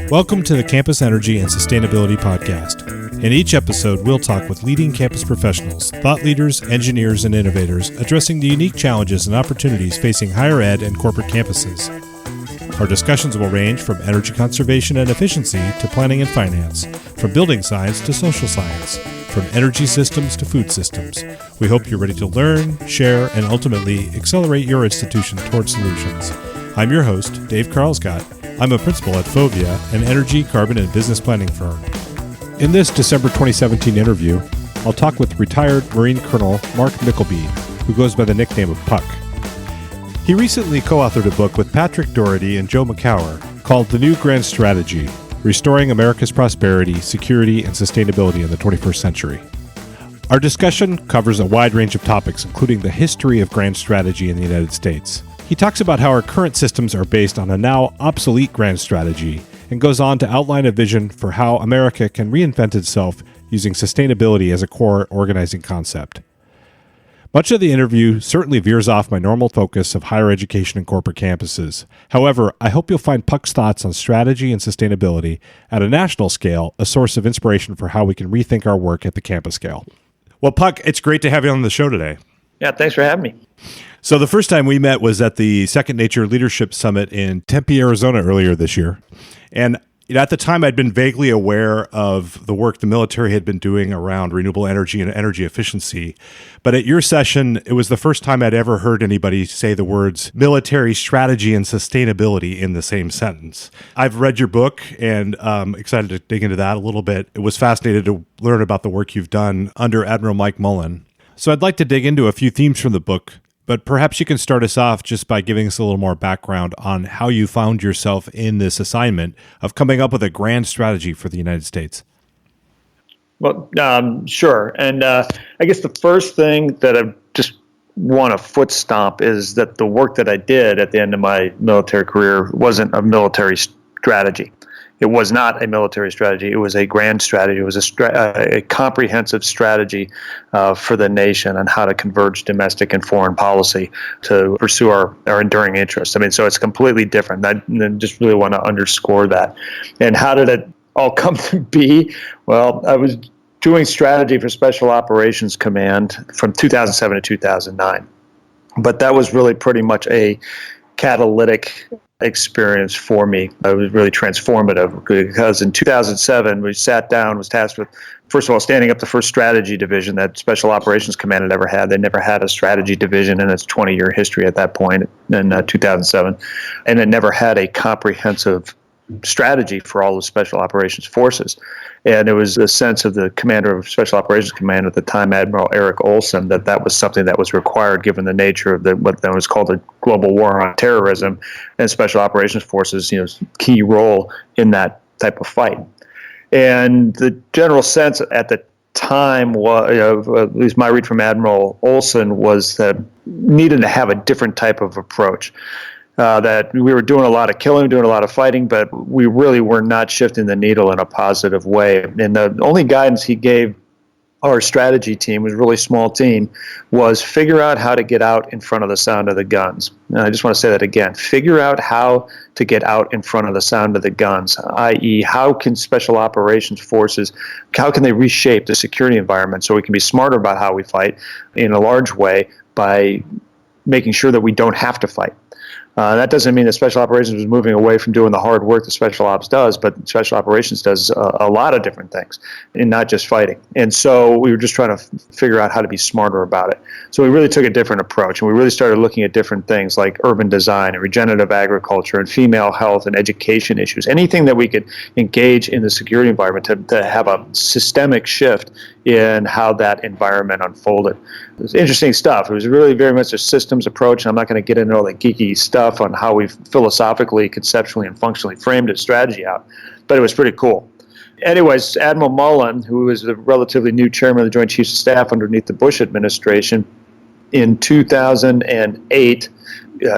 Welcome to the Campus Energy and Sustainability Podcast. In each episode, we'll talk with leading campus professionals, thought leaders, engineers, and innovators addressing the unique challenges and opportunities facing higher ed and corporate campuses. Our discussions will range from energy conservation and efficiency to planning and finance, from building science to social science, from energy systems to food systems. We hope you're ready to learn, share, and ultimately accelerate your institution toward solutions. I'm your host, Dave Karlsgodt. I'm a principal at Fovea, an energy, carbon, and business planning firm. In this December 2017 interview, I'll talk with retired Marine Colonel Mark Mykleby, who goes by the nickname of Puck. He recently co-authored a book with Patrick Doherty and Joe Makower called The New Grand Strategy, Restoring America's Prosperity, Security, and Sustainability in the 21st Century. Our discussion covers a wide range of topics, including the history of grand strategy in the United States. He talks about how our current systems are based on a now obsolete grand strategy and goes on to outline a vision for how America can reinvent itself using sustainability as a core organizing concept. Much of the interview certainly veers off my normal focus of higher education and corporate campuses. However, I hope you'll find Puck's thoughts on strategy and sustainability at a national scale a source of inspiration for how we can rethink our work at the campus scale. Well, Puck, it's great to have you on the show today. Yeah, thanks for having me. So the first time we met was at the Second Nature Leadership Summit in Tempe, Arizona earlier this year. And at the time, I'd been vaguely aware of the work the military had been doing around renewable energy and energy efficiency. But at your session, it was the first time I'd ever heard anybody say the words military strategy and sustainability in the same sentence. I've read your book and excited to dig into that a little bit. It was fascinating to learn about the work you've done under Admiral Mike Mullen. So I'd like to dig into a few themes from the book, but perhaps you can start us off just by giving us a little more background on how you found yourself in this assignment of coming up with a grand strategy for the United States. Well, sure. And I guess the first thing that I just want to foot stomp is that the work that I did at the end of my military career wasn't a military strategy. It was not a military strategy. It was a grand strategy. It was a comprehensive strategy for the nation on how to converge domestic and foreign policy to pursue our enduring interests. I mean, so it's completely different. I just really want to underscore that. And how did it all come to be? Well, I was doing strategy for Special Operations Command from 2007 to 2009. But that was really pretty much a catalytic experience for me. It was really transformative because in 2007 we sat down, was tasked with, first of all, standing up the first strategy division that Special Operations Command had ever had. They never had a strategy division in its 20-year history at that point in 2007, and it never had a comprehensive strategy for all the Special Operations Forces. And it was a sense of the commander of Special Operations Command at the time, Admiral Eric Olson, that was something that was required given the nature of what then was called the global war on terrorism, and Special Operations Forces, key role in that type of fight. And the general sense at the time was, at least my read from Admiral Olson, was that needed to have a different type of approach. That we were doing a lot of killing, doing a lot of fighting, but we really were not shifting the needle in a positive way. And the only guidance he gave our strategy team, was a really small team, was figure out how to get out in front of the sound of the guns. And I just want to say that again. Figure out how to get out in front of the sound of the guns, i.e. how can Special Operations Forces, how can they reshape the security environment so we can be smarter about how we fight in a large way by making sure that we don't have to fight. That doesn't mean that Special Operations was moving away from doing the hard work that Special Ops does, but Special Operations does a lot of different things, and not just fighting. And so we were just trying to figure out how to be smarter about it. So we really took a different approach, and we really started looking at different things like urban design and regenerative agriculture and female health and education issues, anything that we could engage in the security environment to have a systemic shift in how that environment unfolded. It was interesting stuff. It was really very much a systems approach, and I'm not going to get into all the geeky stuff on how we philosophically, conceptually, and functionally framed a strategy out, but it was pretty cool. Anyways, Admiral Mullen, who was the relatively new chairman of the Joint Chiefs of Staff underneath the Bush administration, in 2008,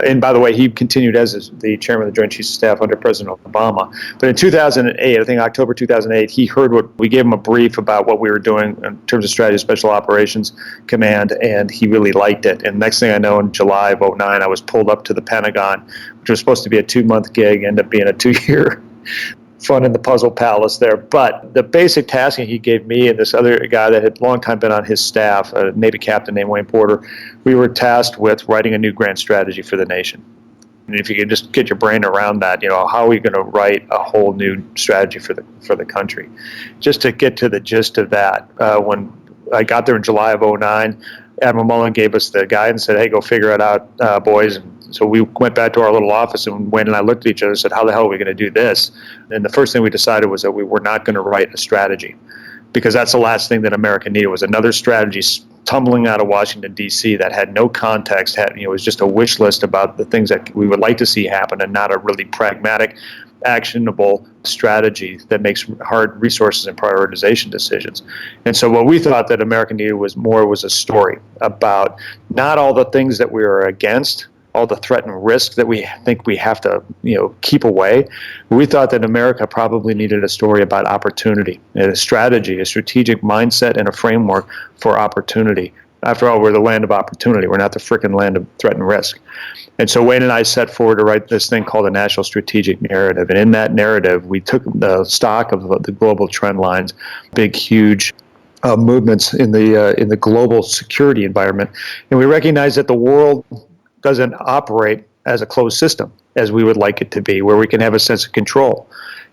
and by the way, he continued as the chairman of the Joint Chiefs of Staff under President Obama. But in 2008, I think October 2008, he heard we gave him a brief about what we were doing in terms of strategy of Special Operations Command, and he really liked it. And next thing I know, in July of 2009, I was pulled up to the Pentagon, which was supposed to be a 2-month gig, ended up being a 2-year fun in the puzzle palace there. But the basic tasking he gave me and this other guy that had long time been on his staff, a Navy captain named Wayne Porter, we were tasked with writing a new grand strategy for the nation. And if you could just get your brain around that, how are we going to write a whole new strategy for the country? Just to get to the gist of that, when I got there in July of 2009, Admiral Mullen gave us the guidance and said, hey, go figure it out, boys. And so we went back to our little office, and Wayne and I looked at each other and said, how the hell are we going to do this? And the first thing we decided was that we were not going to write a strategy, because that's the last thing that America needed, was another strategy tumbling out of Washington, D.C. that had no context, it was just a wish list about the things that we would like to see happen, and not a really pragmatic, actionable strategy that makes hard resources and prioritization decisions. And so what we thought that America needed was a story about not all the things that we are against, all the threat and risk that we think we have to, keep away. We thought that America probably needed a story about opportunity, a strategy, a strategic mindset, and a framework for opportunity. After all, we're the land of opportunity. We're not the frickin' land of threat and risk. And so Wayne and I set forward to write this thing called a national strategic narrative. And in that narrative, we took the stock of the global trend lines, big, huge movements in the global security environment. And we recognized that the world doesn't operate as a closed system as we would like it to be, where we can have a sense of control.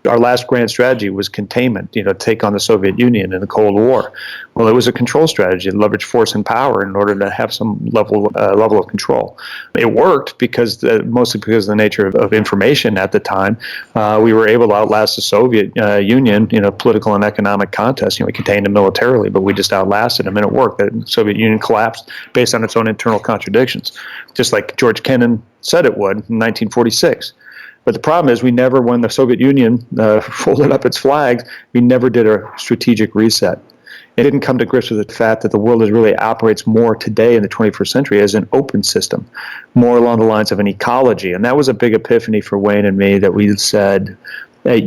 Our last grand strategy was containment, take on the Soviet Union in the Cold War. Well, it was a control strategy to leverage force and power in order to have some level of control. It worked mostly because of the nature of information at the time. We were able to outlast the Soviet Union in a political and economic contest. We contained them militarily, but we just outlasted them, and it worked. The Soviet Union collapsed based on its own internal contradictions, just like George Kennan said it would in 1946. But the problem is, we never, when the Soviet Union folded up its flags, we never did a strategic reset. It didn't come to grips with the fact that the world really operates more today in the 21st century as an open system, more along the lines of an ecology. And that was a big epiphany for Wayne and me, that we said, hey,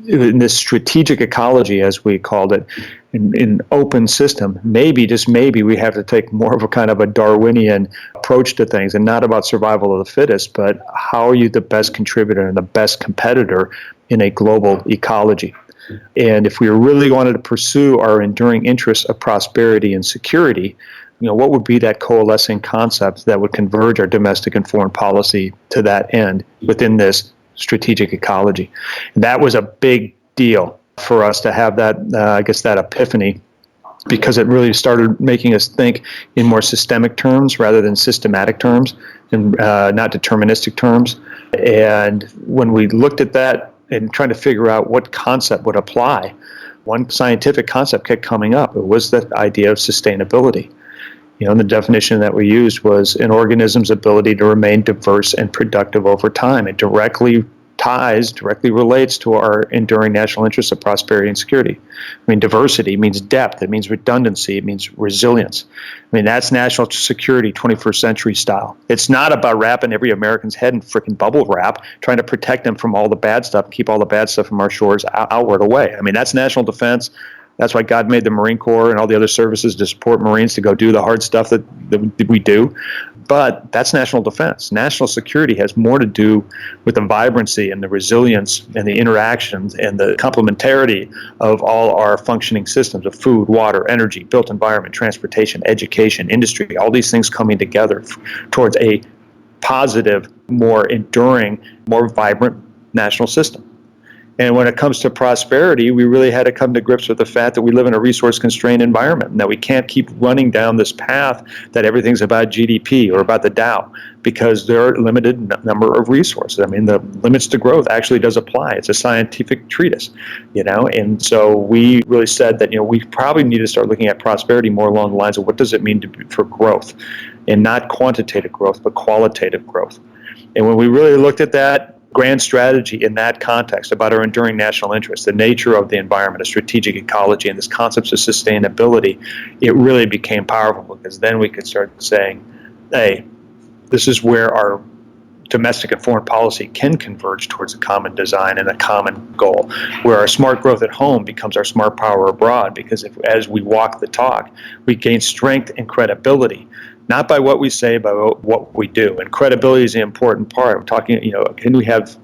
in this strategic ecology, as we called it, in open system, maybe, just maybe, we have to take more of a kind of a Darwinian approach to things, and not about survival of the fittest, but how are you the best contributor and the best competitor in a global ecology. And if we really wanted to pursue our enduring interests of prosperity and security, what would be that coalescing concept that would converge our domestic and foreign policy to that end within this strategic ecology? And that was a big deal for us to have that, that epiphany, because it really started making us think in more systemic terms rather than systematic terms, and not deterministic terms. And when we looked at that and trying to figure out what concept would apply, one scientific concept kept coming up. It was the idea of sustainability. And the definition that we used was an organism's ability to remain diverse and productive over time. It directly relates to our enduring national interests of prosperity and security. Diversity means depth. It means redundancy. It means resilience. That's national security, 21st century style. It's not about wrapping every American's head in frickin' bubble wrap, trying to protect them from all the bad stuff, keep all the bad stuff from our shores outward away. That's national defense. That's why God made the Marine Corps and all the other services to support Marines to go do the hard stuff that we do. But that's national defense. National security has more to do with the vibrancy and the resilience and the interactions and the complementarity of all our functioning systems of food, water, energy, built environment, transportation, education, industry, all these things coming together towards a positive, more enduring, more vibrant national system. And when it comes to prosperity, we really had to come to grips with the fact that we live in a resource-constrained environment, and that we can't keep running down this path that everything's about GDP or about the Dow, because there are a limited number of resources. The limits to growth actually does apply. It's a scientific treatise, And so we really said that, we probably need to start looking at prosperity more along the lines of what does it mean for growth, and not quantitative growth, but qualitative growth. And when we really looked at that grand strategy in that context about our enduring national interests, the nature of the environment, a strategic ecology, and this concept of sustainability, it really became powerful, because then we could start saying, hey, this is where our domestic and foreign policy can converge towards a common design and a common goal, where our smart growth at home becomes our smart power abroad, because as we walk the talk, we gain strength and credibility not by what we say, by what we do. And credibility is the important part. We're talking, can we have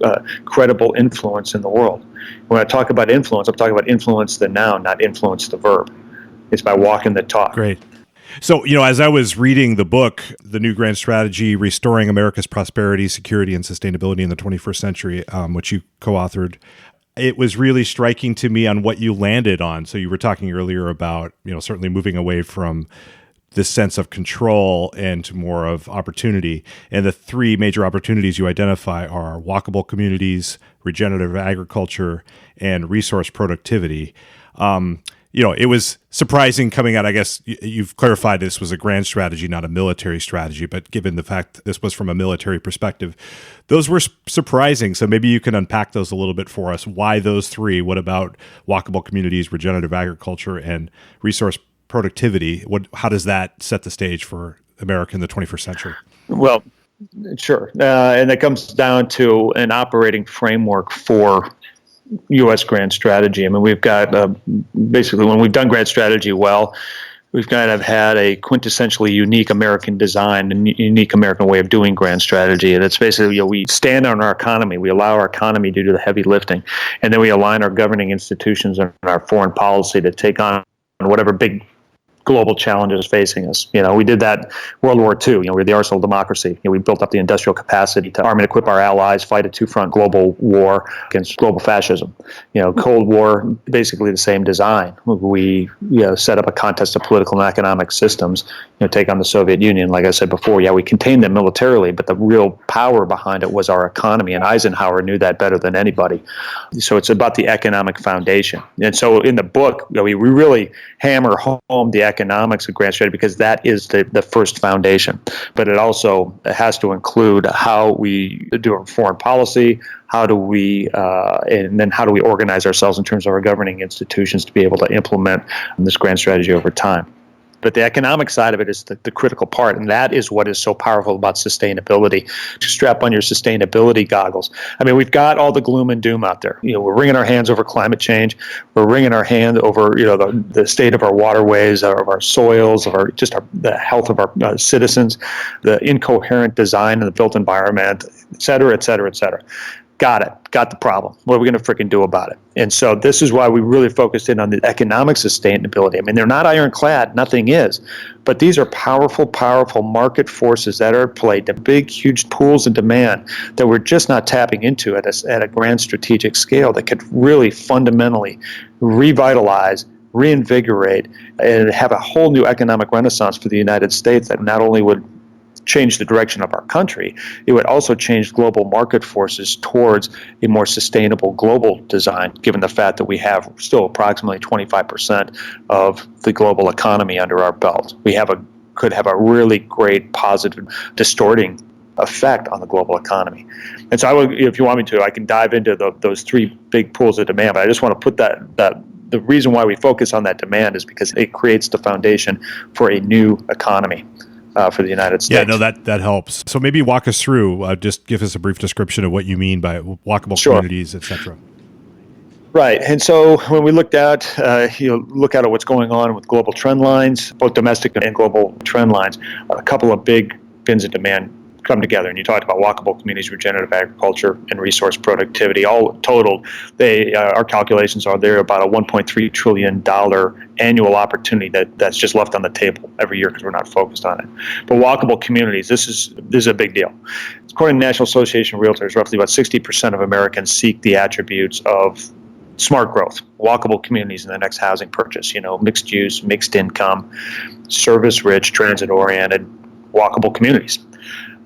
credible influence in the world? When I talk about influence, I'm talking about influence the noun, not influence the verb. It's by walking the talk. Great. So, as I was reading the book, The New Grand Strategy, Restoring America's Prosperity, Security, and Sustainability in the 21st Century, which you co-authored, it was really striking to me on what you landed on. So you were talking earlier about, certainly moving away from this sense of control and to more of opportunity. And the three major opportunities you identify are walkable communities, regenerative agriculture, and resource productivity. It was surprising coming out. I guess you've clarified this was a grand strategy, not a military strategy, but given the fact that this was from a military perspective, those were surprising. So maybe you can unpack those a little bit for us. Why those three? What about walkable communities, regenerative agriculture, and resource productivity? How does that set the stage for America in the 21st century? Well, sure. And it comes down to an operating framework for U.S. grand strategy. I mean, we've got basically, when we've done grand strategy well, we've kind of had a quintessentially unique American design and unique American way of doing grand strategy. And it's basically, we stand on our economy, we allow our economy to do the heavy lifting, and then we align our governing institutions and our foreign policy to take on whatever big global challenges facing us. We did that World War II. We're the arsenal of democracy. We built up the industrial capacity to arm and equip our allies, fight a two-front global war against global fascism. Cold War, basically the same design. We set up a contest of political and economic systems, take on the Soviet Union. Like I said before, we contained them militarily, but the real power behind it was our economy, and Eisenhower knew that better than anybody. So it's about the economic foundation. And so in the book, we really hammer home the economics of grand strategy because that is the first foundation. But it also has to include how we do our foreign policy, and then how do we organize ourselves in terms of our governing institutions to be able to implement this grand strategy over time. But the economic side of it is the critical part, and that is what is so powerful about sustainability. Strap on your sustainability goggles. I mean, we've got all the gloom and doom out there. We're wringing our hands over climate change. We're wringing our hand over the state of our waterways, of our soils, of the health of our citizens, the incoherent design of the built environment, et cetera, et cetera, et cetera. Got it. Got the problem. What are we going to freaking do about it? And so this is why we really focused in on the economic sustainability. I mean, they're not ironclad. Nothing is. But these are powerful, powerful market forces that are at play, the big, huge pools of demand that we're just not tapping into at a grand strategic scale that could really fundamentally revitalize, reinvigorate, and have a whole new economic renaissance for the United States that not only would change the direction of our country, it would also change global market forces towards a more sustainable global design, given the fact that we have still approximately 25% of the global economy under our belt. We could have a really great positive distorting effect on the global economy. And so if you want me to, I can dive into those three big pools of demand, but I just want to put that the reason why we focus on that demand is because it creates the foundation for a new economy. For the United States. Yeah, no, that helps. So maybe walk us through, just give us a brief description of what you mean by walkable communities, et cetera. Right. And so when we look at what's going on with global trend lines, both domestic and global trend lines, a couple of big bins of demand come together. And you talked about walkable communities, regenerative agriculture, and resource productivity. All totaled, our calculations are they're about a $1.3 trillion annual opportunity that's just left on the table every year because we're not focused on it. But walkable communities, this is a big deal. According to the National Association of Realtors, roughly about 60% of Americans seek the attributes of smart growth, walkable communities in the next housing purchase, mixed use, mixed income, service-rich, transit-oriented, walkable communities.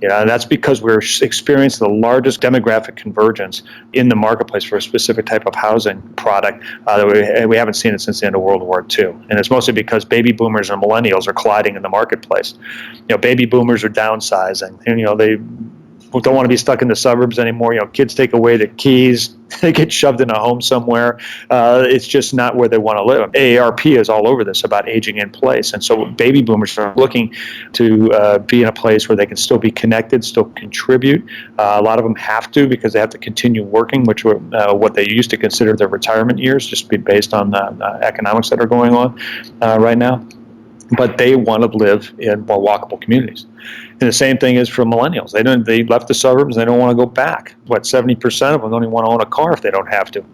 And that's because we're experiencing the largest demographic convergence in the marketplace for a specific type of housing product that we haven't seen it since the end of World War II. And it's mostly because baby boomers and millennials are colliding in the marketplace. Baby boomers are downsizing, and they don't want to be stuck in the suburbs anymore. Kids take away the keys, they get shoved in a home somewhere. It's just not where they want to live. AARP is all over this about aging in place. And so baby boomers are looking to be in a place where they can still be connected, still contribute. A lot of them have to because they have to continue working, which were what they used to consider their retirement years, just based on the economics that are going on right now. but they want to live in more walkable communities. And the same thing is for millennials. They left the suburbs. They don't want to go back. 70% of them don't even want to own a car if they don't have to,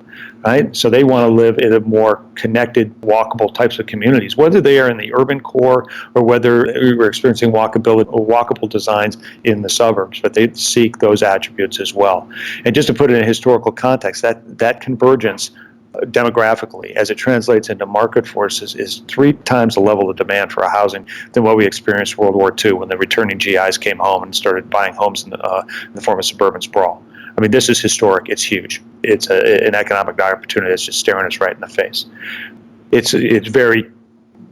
right? So they want to live in a more connected, walkable types of communities, whether they are in the urban core or whether we're experiencing walkability or walkable designs in the suburbs. But they seek those attributes as well. And just to put it in a historical context, that convergence demographically, as it translates into market forces, is 3 times the level of demand for housing than what we experienced in World War II when the returning GIs came home and started buying homes in the form of suburban sprawl. I mean, this is historic. It's huge. It's an economic opportunity that's just staring us right in the face. It's very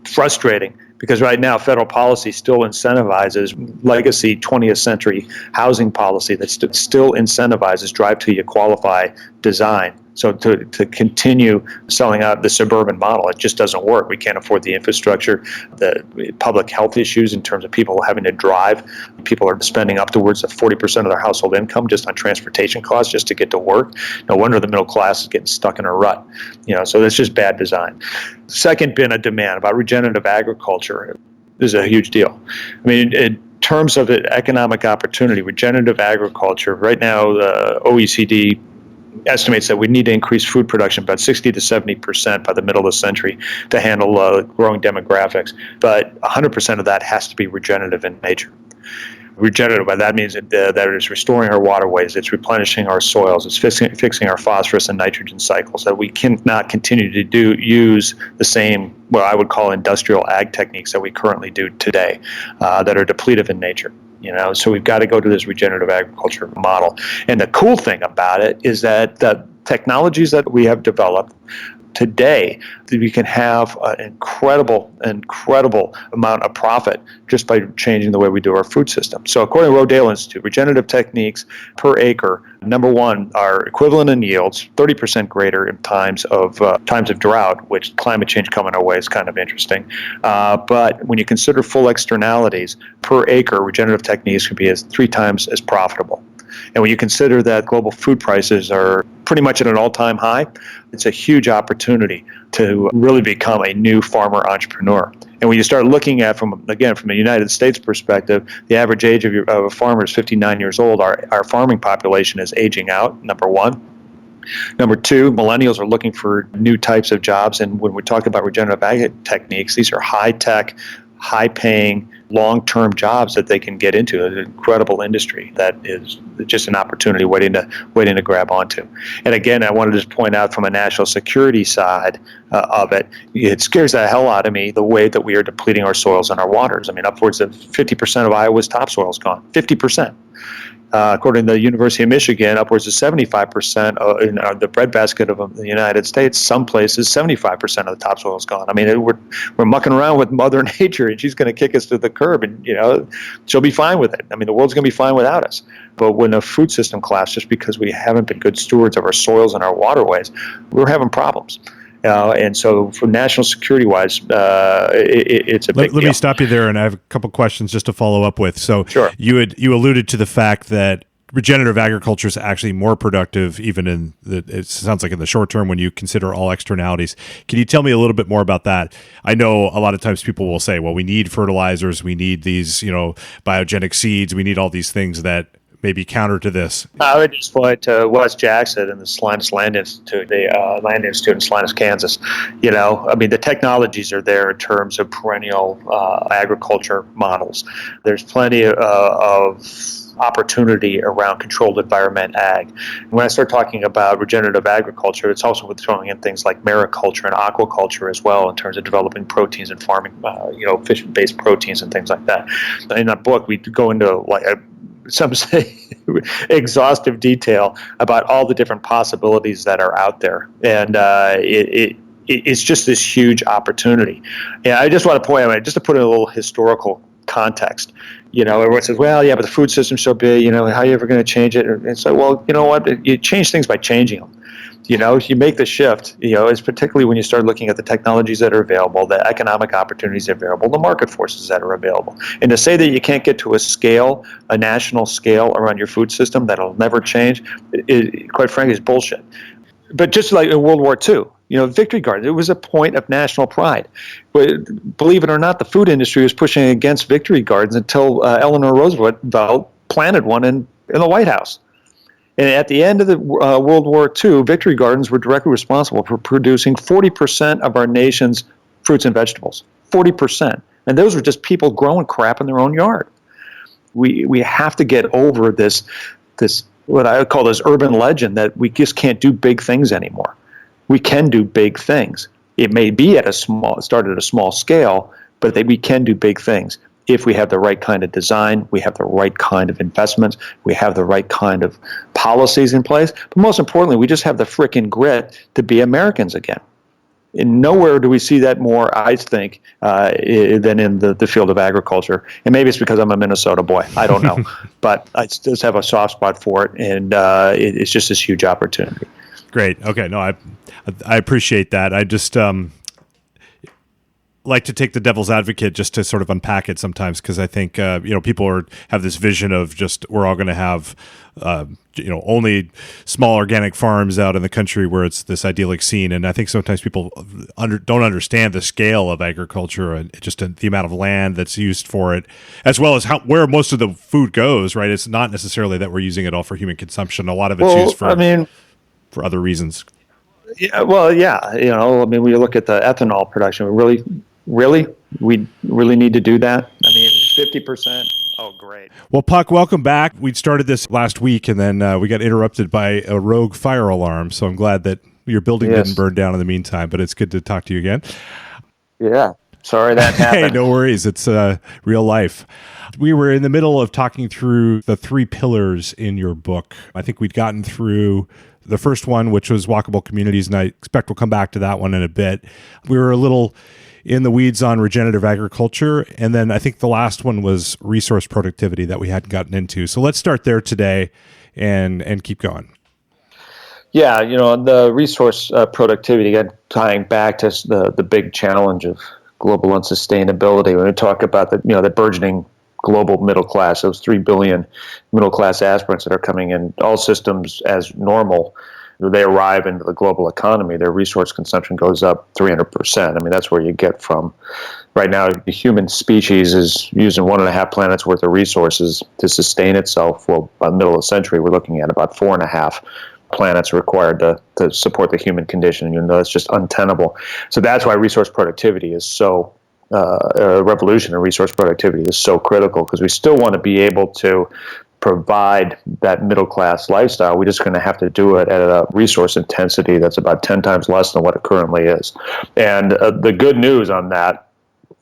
frustrating because right now federal policy still incentivizes legacy 20th century housing policy that still incentivizes drive till you qualify design. So to continue selling out the suburban model, it just doesn't work. We can't afford the infrastructure, the public health issues in terms of people having to drive. People are spending upwards of 40% of their household income just on transportation costs just to get to work. No wonder the middle class is getting stuck in a rut. So it's just bad design. Second, been a demand about regenerative agriculture. This is a huge deal. I mean, in terms of economic opportunity, regenerative agriculture, right now the OECD estimates that we need to increase food production about 60 to 70% by the middle of the century to handle growing demographics. But 100% of that has to be regenerative in nature. Regenerative, that means that it is restoring our waterways, it's replenishing our soils, it's fixing our phosphorus and nitrogen cycles, that we cannot continue to use the same, what I would call industrial ag techniques that we currently do today that are depletive in nature. So we've got to go to this regenerative agriculture model. And the cool thing about it is that the technologies that we have developed today, we can have an incredible amount of profit just by changing the way we do our food system. So according to Rodale Institute, regenerative techniques per acre, number one, are equivalent in yields, 30% greater in times of drought, which climate change coming our way is kind of interesting. But when you consider full externalities, per acre, regenerative techniques can be 3 times as profitable. And when you consider that global food prices are pretty much at an all-time high, it's a huge opportunity to really become a new farmer entrepreneur. And when you start looking at, from a United States perspective, the average age of a farmer is 59 years old. Our farming population is aging out, number one. Number two, millennials are looking for new types of jobs. And when we talk about regenerative ag techniques, these are high-tech, high-paying, long-term jobs that they can get into. An incredible industry that is just an opportunity waiting to grab onto. And again, I wanted to just point out from a national security side of it, it scares the hell out of me the way that we are depleting our soils and our waters. I mean, upwards of 50% of Iowa's topsoil is gone. 50%. According to the University of Michigan, upwards of 75% in the breadbasket of the United States, some places 75% of the topsoil is gone. I mean, we're mucking around with Mother Nature, and she's going to kick us to the curb, and she'll be fine with it. I mean, the world's going to be fine without us. But when a food system collapses, just because we haven't been good stewards of our soils and our waterways, we're having problems. And so, for national security-wise, it's a big deal. Let me stop you there, and I have a couple questions just to follow up with. So, sure. You alluded to the fact that regenerative agriculture is actually more productive, even it sounds like in the short term when you consider all externalities. Can you tell me a little bit more about that? I know a lot of times people will say, well, we need fertilizers, we need these, biogenic seeds, we need all these things that maybe counter to this. I would just point to Wes Jackson and the Salinas Land Institute, the Land Institute in Salinas, Kansas. I mean, the technologies are there in terms of perennial agriculture models. There's plenty of opportunity around controlled environment ag. When I start talking about regenerative agriculture, it's also with throwing in things like mariculture and aquaculture as well in terms of developing proteins and farming, fish-based proteins and things like that. In that book, we go into some say exhaustive detail about all the different possibilities that are out there, and it's just this huge opportunity. And I just want to point out, just to put in a little historical context. Everyone says, well, yeah, but the food system's so big, how are you ever going to change it? And so, well, you know what? You change things by changing them. You make the shift, it's particularly when you start looking at the technologies that are available, the economic opportunities that are available, the market forces that are available. And to say that you can't get to a national scale around your food system that'll never change, quite frankly, is bullshit. But just like in World War II, Victory Gardens. It was a point of national pride. But believe it or not, the food industry was pushing against Victory Gardens until Eleanor Roosevelt planted one in the White House. And at the end of the World War II, Victory Gardens were directly responsible for producing 40% of our nation's fruits and vegetables. 40%. And those were just people growing crap in their own yard. We have to get over this what I would call this urban legend that we just can't do big things anymore. We can do big things. It may be start at a small scale, but we can do big things if we have the right kind of design, we have the right kind of investments, we have the right kind of policies in place. But most importantly, we just have the frickin' grit to be Americans again. And nowhere do we see that more, I think, than in the field of agriculture. And maybe it's because I'm a Minnesota boy. I don't know. But I just have a soft spot for it, and it's just this huge opportunity. Great. Okay. No, I appreciate that. I just like to take the devil's advocate just to sort of unpack it sometimes, because I think people have this vision of just we're all going to have only small organic farms out in the country where it's this idyllic scene, and I think sometimes people don't understand the scale of agriculture and just the amount of land that's used for it, as well as where most of the food goes. Right, it's not necessarily that we're using it all for human consumption. A lot of it's used for other reasons. Yeah, well, yeah, when you look at the ethanol production, we really need to do that. 50%. Oh, great. Well, Puck, welcome back. We started this last week, and then we got interrupted by a rogue fire alarm. So I'm glad that your building didn't burn down in the meantime. But it's good to talk to you again. Yeah, sorry that happened. Hey, no worries. It's real life. We were in the middle of talking through the 3 pillars in your book. I think we'd gotten through the first one, which was walkable communities, and I expect we'll come back to that one in a bit. We were a little in the weeds on regenerative agriculture, and then I think the last one was resource productivity that we hadn't gotten into. So let's start there today and keep going. Yeah, the resource productivity, again, tying back to the big challenge of global unsustainability. When we talk about the burgeoning global middle class, those 3 billion middle class aspirants that are coming in, all systems as normal, they arrive into the global economy, their resource consumption goes up 300%. That's where you get from. Right now, the human species is using 1.5 planets worth of resources to sustain itself. Well, by the middle of the century, we're looking at about 4.5 planets required to support the human condition. It's just untenable. So that's why resource productivity is so revolution in resource productivity is so critical, because we still want to be able to provide that middle class lifestyle. We're just going to have to do it at a resource intensity that's about 10 times less than what it currently is. And the good news on that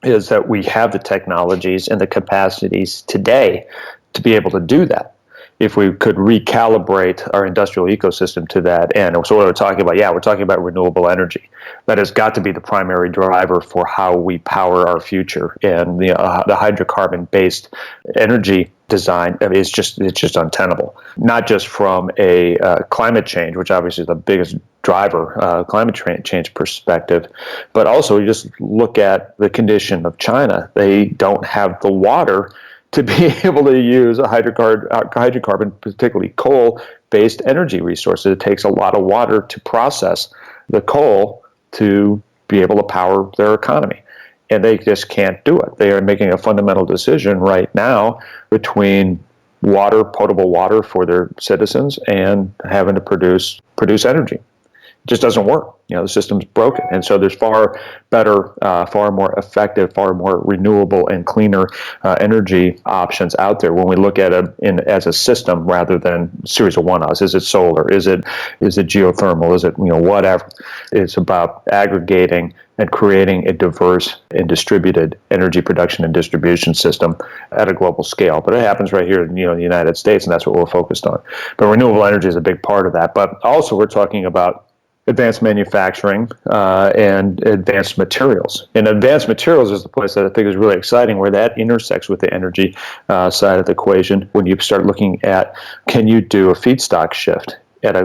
is that we have the technologies and the capacities today to be able to do that, if we could recalibrate our industrial ecosystem to that end. So what we're talking about, we're talking about renewable energy. That has got to be the primary driver for how we power our future. And the hydrocarbon-based energy design is just untenable. Not just from a climate change, which obviously is the biggest driver, climate change perspective, but also you just look at the condition of China. They don't have the water to be able to use a hydrocarbon, particularly coal-based energy resources. It takes a lot of water to process the coal to be able to power their economy. And they just can't do it. They are making a fundamental decision right now between potable water for their citizens and having to produce energy. It just doesn't work. The system's broken. And so there's far better, far more effective, far more renewable and cleaner energy options out there when we look at it as a system rather than a series of one-offs. Is it solar? Is it geothermal? Is it, whatever? It's about aggregating and creating a diverse and distributed energy production and distribution system at a global scale. But it happens right here in the United States, and that's what we're focused on. But renewable energy is a big part of that. But also we're talking about advanced manufacturing and advanced materials. And advanced materials is the place that I think is really exciting, where that intersects with the energy side of the equation. When you start looking at, can you do a feedstock shift at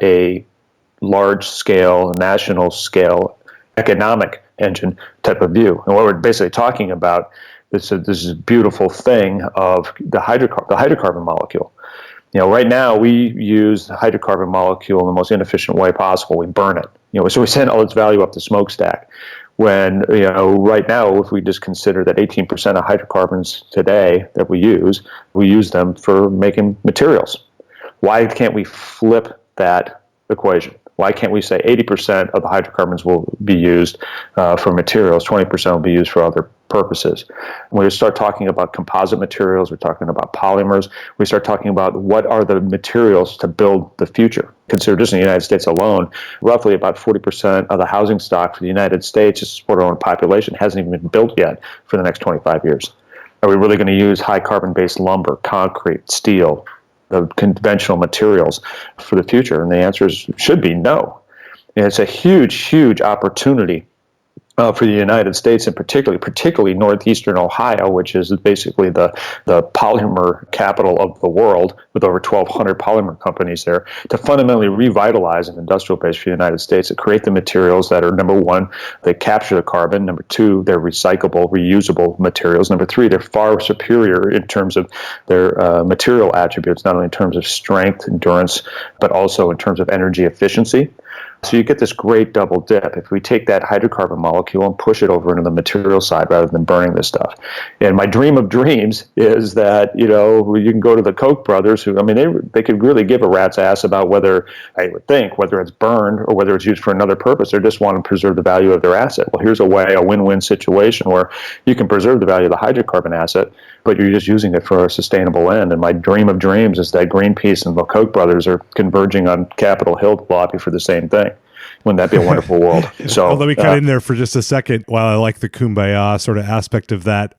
a large scale, national scale, economic engine type of view? And what we're basically talking about is this beautiful thing of the hydrocarbon molecule. Right now we use the hydrocarbon molecule in the most inefficient way possible. We burn it. So we send all its value up the smokestack. When, right now, if we just consider that 18% of hydrocarbons today that we use them for making materials. Why can't we flip that equation? Why can't we say 80% of the hydrocarbons will be used for materials, 20% will be used for other purposes? When we start talking about composite materials, we're talking about polymers, we start talking about what are the materials to build the future. Consider just in the United States alone, roughly about 40% of the housing stock for the United States to support our own population hasn't even been built yet for the next 25 years. Are we really going to use high carbon-based lumber, concrete, steel, the conventional materials for the future? And the answer should be no. And it's a huge, huge opportunity for the United States, and particularly northeastern Ohio, which is basically the polymer capital of the world, with over 1,200 polymer companies there, to fundamentally revitalize an industrial base for the United States, to create the materials that are, number one, they capture the carbon, number two, they're recyclable, reusable materials, number three, they're far superior in terms of their material attributes, not only in terms of strength, endurance, but also in terms of energy efficiency. So you get this great double dip if we take that hydrocarbon molecule and push it over into the material side rather than burning this stuff. And my dream of dreams is that, you can go to the Koch brothers who, they could really give a rat's ass about whether it's burned or whether it's used for another purpose. They just want to preserve the value of their asset. Well, here's a win-win situation where you can preserve the value of the hydrocarbon asset, but you're just using it for a sustainable end. And my dream of dreams is that Greenpeace and the Koch brothers are converging on Capitol Hill to lobby for the same thing. Wouldn't that be a wonderful world? So well, let me cut in there for just a second. While I like the kumbaya sort of aspect of that,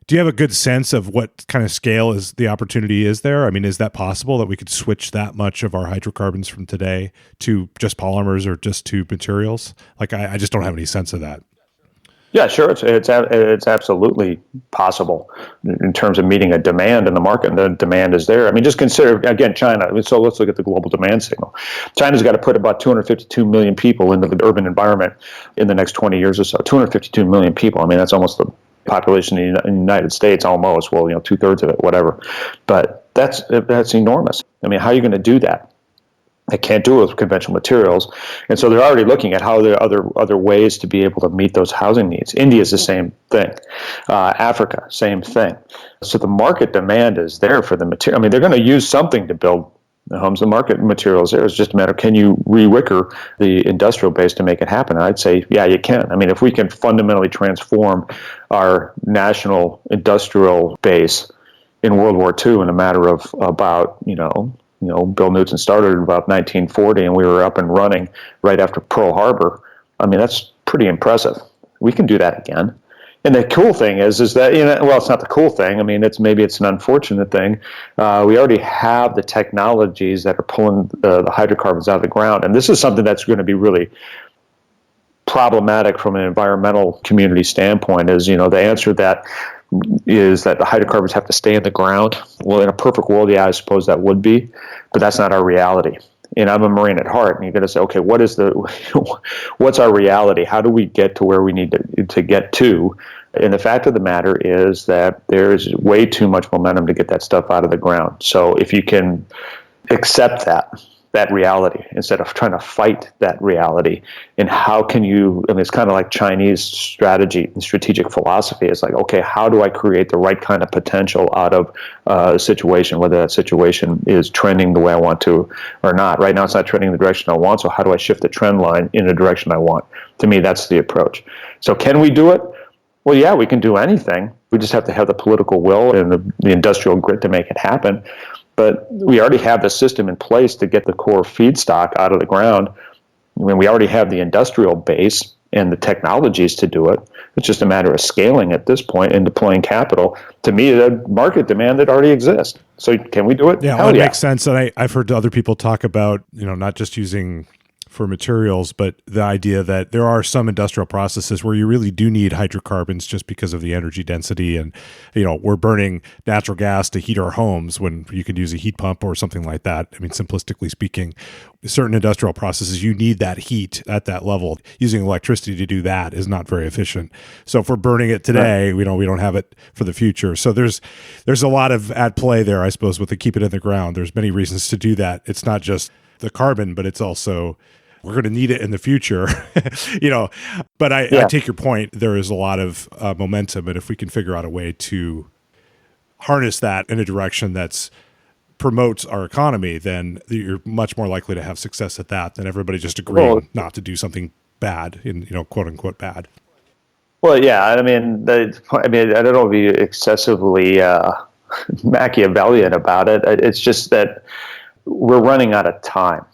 do you have a good sense of what kind of scale is the opportunity is there? Is that possible that we could switch that much of our hydrocarbons from today to just polymers or just to materials? I just don't have any sense of that. Yeah, sure. It's absolutely possible in terms of meeting a demand in the market. And the demand is there. Just consider, again, China. So let's look at the global demand signal. China's got to put about 252 million people into the urban environment in the next 20 years or so. 252 million people. That's almost the population in the United States, almost. Well, 2/3 of it, whatever. But that's enormous. How are you going to do that? They can't do it with conventional materials. And so they're already looking at how there are other ways to be able to meet those housing needs. India is the same thing. Africa, same thing. So the market demand is there for the material. They're going to use something to build the homes. The market materials there. It's just a matter of, can you re-wicker the industrial base to make it happen? And I'd say, yeah, you can. If we can fundamentally transform our national industrial base in World War II in a matter of about, Bill Newton started in about 1940, and we were up and running right after Pearl Harbor. That's pretty impressive. We can do that again. And the cool thing is that, it's not the cool thing. It's an unfortunate thing. We already have the technologies that are pulling the hydrocarbons out of the ground. And this is something that's going to be really problematic from an environmental community standpoint is, the answer that is that the hydrocarbons have to stay in the ground. Well, in a perfect world, yeah, I suppose that would be, but that's not our reality. And I'm a Marine at heart, and you're going to say, okay, what's our reality? How do we get to where we need to get to? And the fact of the matter is that there's way too much momentum to get that stuff out of the ground. So if you can accept that reality instead of trying to fight that reality, and how can you, it's kind of like Chinese strategy and strategic philosophy. It's like, okay, how do I create the right kind of potential out of a situation, whether that situation is trending the way I want to or not. Right now it's not trending the direction I want, so how do I shift the trend line in the direction I want? To me, that's the approach. So can we do it? Well, yeah, we can do anything. We just have to have the political will and the industrial grit to make it happen. But we already have the system in place to get the core feedstock out of the ground. We already have the industrial base and the technologies to do it. It's just a matter of scaling at this point and deploying capital to meet a market demand that already exists. So can we do it? Yeah, well, it makes sense. And I've heard other people talk about, not just using for materials, but the idea that there are some industrial processes where you really do need hydrocarbons just because of the energy density. And, we're burning natural gas to heat our homes when you could use a heat pump or something like that. I mean, simplistically speaking, certain industrial processes, you need that heat at that level. Using electricity to do that is not very efficient. So if we're burning it today, we don't have it for the future. So there's a lot of at play there, I suppose, with the keep it in the ground. There's many reasons to do that. It's not just the carbon, but it's also we're going to need it in the future, But I take your point. There is a lot of momentum, and if we can figure out a way to harness that in a direction that's promotes our economy, then you're much more likely to have success at that than everybody just agreeing not to do something bad, quote unquote bad. Well, yeah, I mean, I don't know if you're excessively Machiavellian about it. It's just that we're running out of time,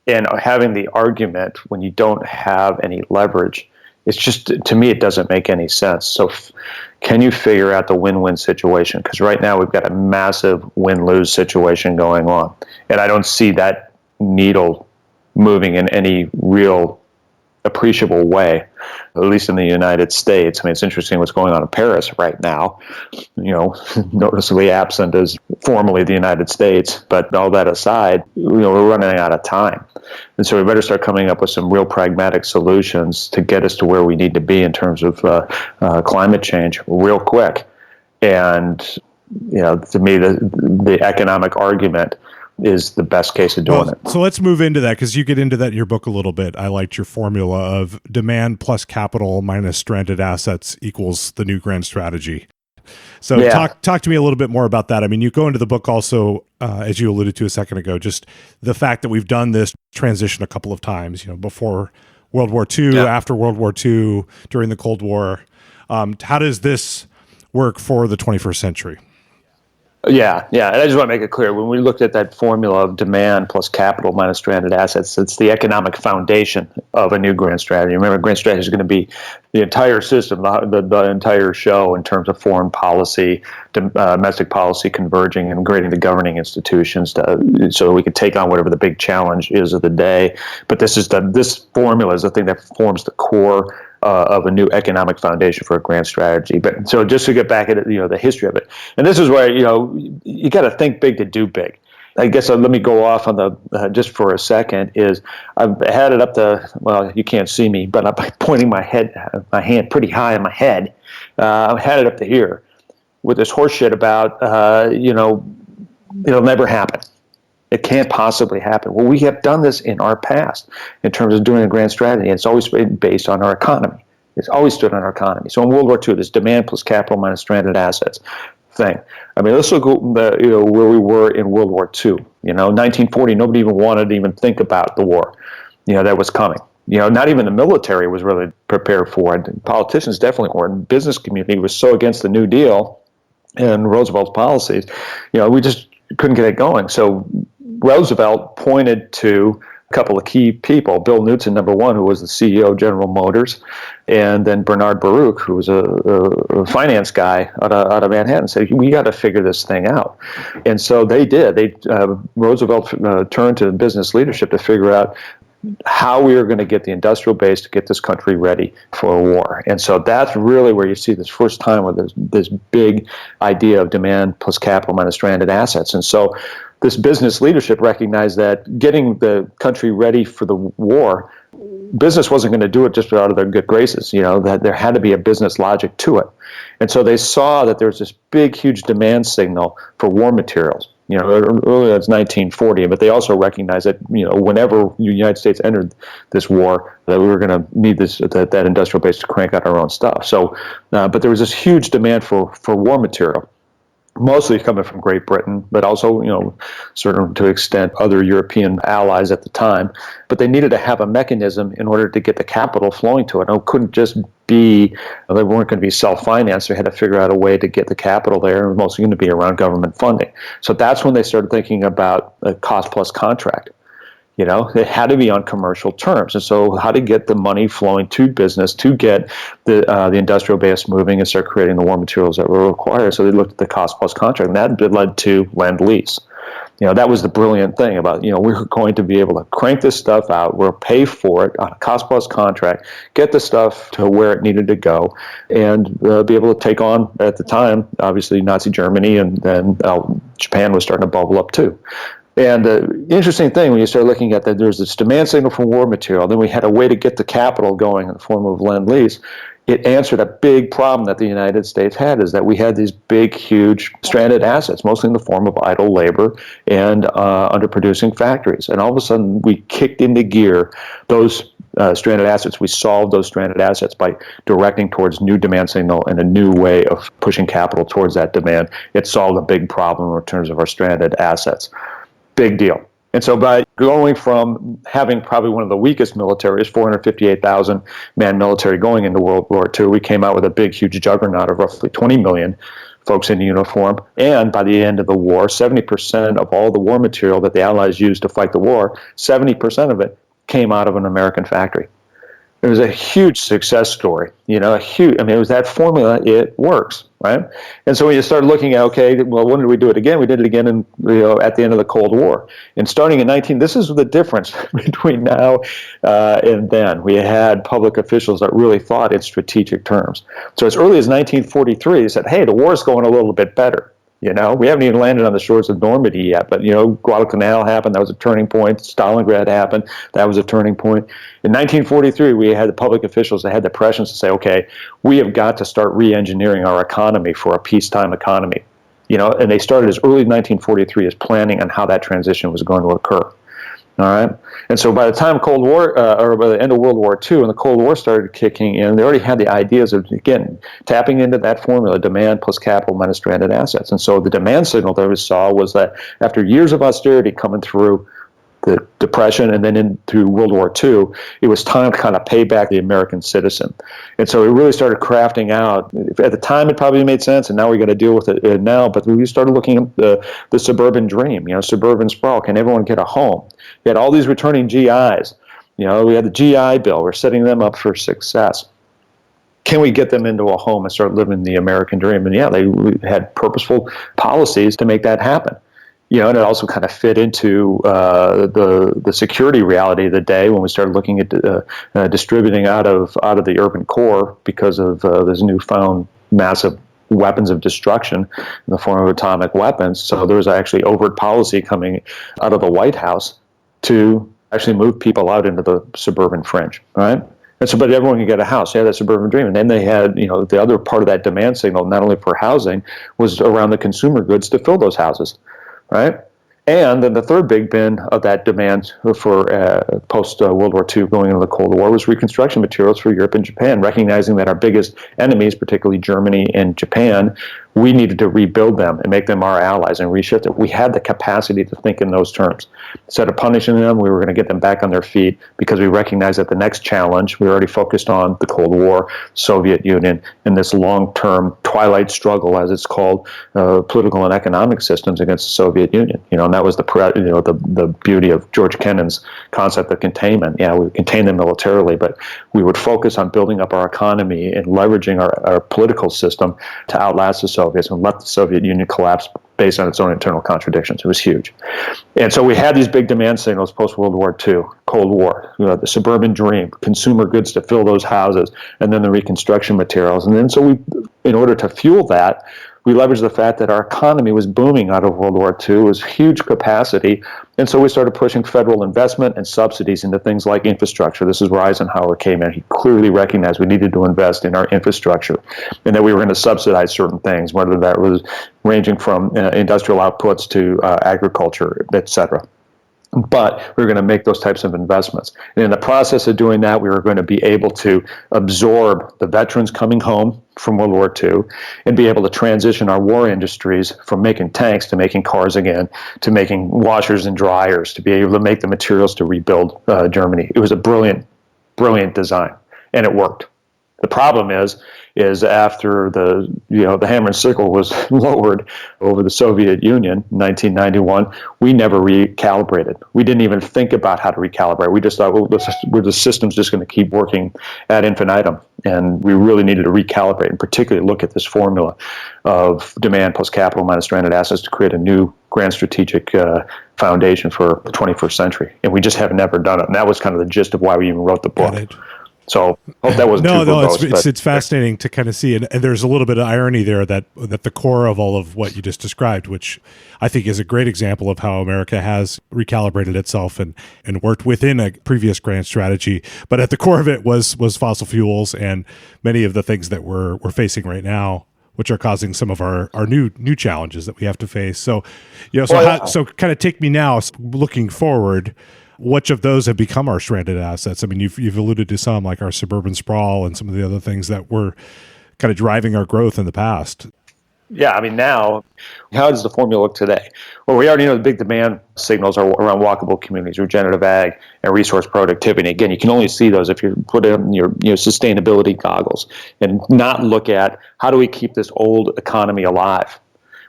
and having the argument when you don't have any leverage, it's just, to me, it doesn't make any sense. So can you figure out the win-win situation? Because right now we've got a massive win-lose situation going on, and I don't see that needle moving in any real appreciable way, at least in the United States. I mean, it's interesting what's going on in Paris right now, noticeably absent as formerly the United States. But all that aside, we're running out of time. And so we better start coming up with some real pragmatic solutions to get us to where we need to be in terms of climate change real quick. And, to me, the economic argument is the best case of doing it. So let's move into that, because you get into that in your book a little bit. I liked your formula of demand plus capital minus stranded assets equals the new grand strategy. So talk to me a little bit more about that. I mean, you go into the book also, as you alluded to a second ago, just the fact that we've done this transition a couple of times, before World War II, after World War II, during the Cold War. How does this work for the 21st century? Yeah. And I just want to make it clear, when we looked at that formula of demand plus capital minus stranded assets, it's the economic foundation of a new grand strategy. Remember, grand strategy is going to be the entire system, the entire show in terms of foreign policy, domestic policy converging and creating the governing institutions so we can take on whatever the big challenge is of the day. But this formula is the thing that forms the core of a new economic foundation for a grand strategy. But so just to get back at the history of it, and this is where you got to think big to do big. I guess let me go off on the just for a second. Is I've had it up to, well, you can't see me, but I'm pointing my hand pretty high on my head. I've had it up to here with this horse shit about it'll never happen. It can't possibly happen. Well, we have done this in our past in terms of doing a grand strategy. And it's always been based on our economy. It's always stood on our economy. So in World War II, this demand plus capital minus stranded assets thing. I mean, let's look at where we were in World War II. 1940, nobody even wanted to even think about the war, that was coming. Not even the military was really prepared for it. And politicians definitely weren't. The business community was so against the New Deal and Roosevelt's policies, we just couldn't get it going. So Roosevelt pointed to a couple of key people, Bill Knudsen, number one, who was the CEO of General Motors, and then Bernard Baruch, who was a finance guy out of Manhattan, said, we got to figure this thing out. And so they did. Roosevelt turned to business leadership to figure out how we are going to get the industrial base to get this country ready for a war. And so that's really where you see this first time with this big idea of demand plus capital minus stranded assets. And so this business leadership recognized that getting the country ready for the war, business wasn't going to do it just out of their good graces, that there had to be a business logic to it. And so they saw that there was this big, huge demand signal for war materials. Earlier it's 1940, but they also recognized that, whenever the United States entered this war, that we were going to need that industrial base to crank out our own stuff. So, but there was this huge demand for war material, mostly coming from Great Britain, but also, certain to extent other European allies at the time. But they needed to have a mechanism in order to get the capital flowing to it. It couldn't just be, they weren't going to be self-financed. They had to figure out a way to get the capital there. It was mostly going to be around government funding. So that's when they started thinking about a cost plus contract. It had to be on commercial terms. And so how to get the money flowing to business to get the industrial base moving and start creating the war materials that were required. So they looked at the cost plus contract, and that led to Lend-Lease. That was the brilliant thing about, we're going to be able to crank this stuff out. We'll pay for it on a cost-plus contract, get the stuff to where it needed to go, and be able to take on, at the time, obviously Nazi Germany, and then Japan was starting to bubble up too. And the interesting thing, when you start looking at that, there's this demand signal for war material. Then we had a way to get the capital going in the form of Lend-Lease. It answered a big problem that the United States had, is that we had these big, huge stranded assets, mostly in the form of idle labor and underproducing factories. And all of a sudden, we kicked into gear those stranded assets. We solved those stranded assets by directing towards new demand signal and a new way of pushing capital towards that demand. It solved a big problem in terms of our stranded assets. Big deal. And so by going from having probably one of the weakest militaries, 458,000 man military going into World War II, we came out with a big, huge juggernaut of roughly 20 million folks in uniform. And by the end of the war, 70% of all the war material that the Allies used to fight the war, 70% of it came out of an American factory. It was a huge success story, it was that formula, it works, right? And so when you start looking at, okay, well, when did we do it again? We did it again at the end of the Cold War. And starting in this is the difference between now and then. We had public officials that really thought in strategic terms. So as early as 1943, they said, hey, the war's going a little bit better. We haven't even landed on the shores of Normandy yet, but, Guadalcanal happened. That was a turning point. Stalingrad happened. That was a turning point. In 1943, we had the public officials that had the prescience to say, okay, we have got to start re-engineering our economy for a peacetime economy. And they started as early as 1943 as planning on how that transition was going to occur. All right. And so by the time Cold War, or by the end of World War II, and the Cold War started kicking in, they already had the ideas of, again, tapping into that formula, demand plus capital minus stranded assets. And so the demand signal that we saw was that after years of austerity coming through the Depression and then into World War II, it was time to kind of pay back the American citizen. And so we really started crafting out. At the time, it probably made sense, and now we got to deal with it now. But we started looking at the suburban dream, suburban sprawl. Can everyone get a home? We had all these returning GIs. We had the GI Bill. We're setting them up for success. Can we get them into a home and start living the American dream? And yeah, they had purposeful policies to make that happen. And it also kind of fit into the security reality of the day when we started looking at distributing out of the urban core because of this newfound massive weapons of destruction in the form of atomic weapons. So there was actually overt policy coming out of the White House to actually move people out into the suburban fringe, right? And so, but everyone could get a house. They had that suburban dream. And then they had, the other part of that demand signal, not only for housing, was around the consumer goods to fill those houses. Right? And then the third big bin of that demand for post-World War II going into the Cold War was reconstruction materials for Europe and Japan, recognizing that our biggest enemies, particularly Germany and Japan, we needed to rebuild them and make them our allies and reshift it. We had the capacity to think in those terms. Instead of punishing them, we were going to get them back on their feet because we recognized that the next challenge, we were already focused on the Cold War, Soviet Union, and this long-term twilight struggle, as it's called, political and economic systems against the Soviet Union. And that was the beauty of George Kennan's concept of containment. Yeah, we would contain them militarily, but we would focus on building up our economy and leveraging our political system to outlast the Soviets and let the Soviet Union collapse based on its own internal contradictions. It was huge. And so we had these big demand signals post-World War II, Cold War, the suburban dream, consumer goods to fill those houses, and then the reconstruction materials. And then so we, in order to fuel that, we leveraged the fact that our economy was booming out of World War II. It was huge capacity. And so we started pushing federal investment and subsidies into things like infrastructure. This is where Eisenhower came in. He clearly recognized we needed to invest in our infrastructure and that we were going to subsidize certain things, whether that was ranging from industrial outputs to agriculture, et cetera. But we were going to make those types of investments. And in the process of doing that, we were going to be able to absorb the veterans coming home from World War II and be able to transition our war industries from making tanks to making cars again, to making washers and dryers, to be able to make the materials to rebuild Germany. It was a brilliant, brilliant design, and it worked. The problem is after the hammer and sickle was lowered over the Soviet Union in 1991, we never recalibrated. We didn't even think about how to recalibrate. We just thought, well, the system's just going to keep working ad infinitum. And we really needed to recalibrate and particularly look at this formula of demand plus capital minus stranded assets to create a new grand strategic foundation for the 21st century. And we just have never done it. And that was kind of the gist of why we even wrote the book. So hope that wasn't too verbose. It's fascinating to kind of see, and there's a little bit of irony there that the core of all of what you just described, which I think is a great example of how America has recalibrated itself and worked within a previous grand strategy. But at the core of it was fossil fuels and many of the things that we're facing right now, which are causing some of our new challenges that we have to face. So, so kind of take me now, looking forward. Which of those have become our stranded assets? I mean, you've alluded to some, like our suburban sprawl and some of the other things that were kind of driving our growth in the past. Yeah, I mean, now, how does the formula look today? Well, we already know the big demand signals are around walkable communities, regenerative ag, and resource productivity. Again, you can only see those if you put in your sustainability goggles and not look at how do we keep this old economy alive,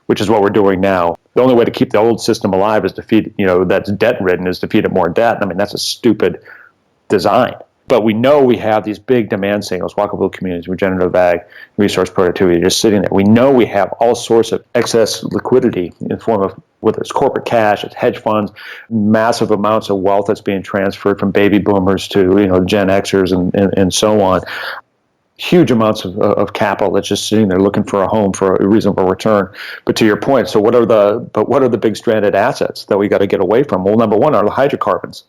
which is what we're doing now. The only way to keep the old system alive is to feed, that's debt-ridden, is to feed it more debt. I mean, that's a stupid design. But we know we have these big demand signals, walkable communities, regenerative ag, resource productivity, just sitting there. We know we have all sorts of excess liquidity in the form of, whether it's corporate cash, it's hedge funds, massive amounts of wealth that's being transferred from baby boomers to, Gen Xers and so on. Huge amounts of capital that's just sitting there looking for a home for a reasonable return. But to your point, so what are the big stranded assets that we got to get away from? Well, number one are the hydrocarbons.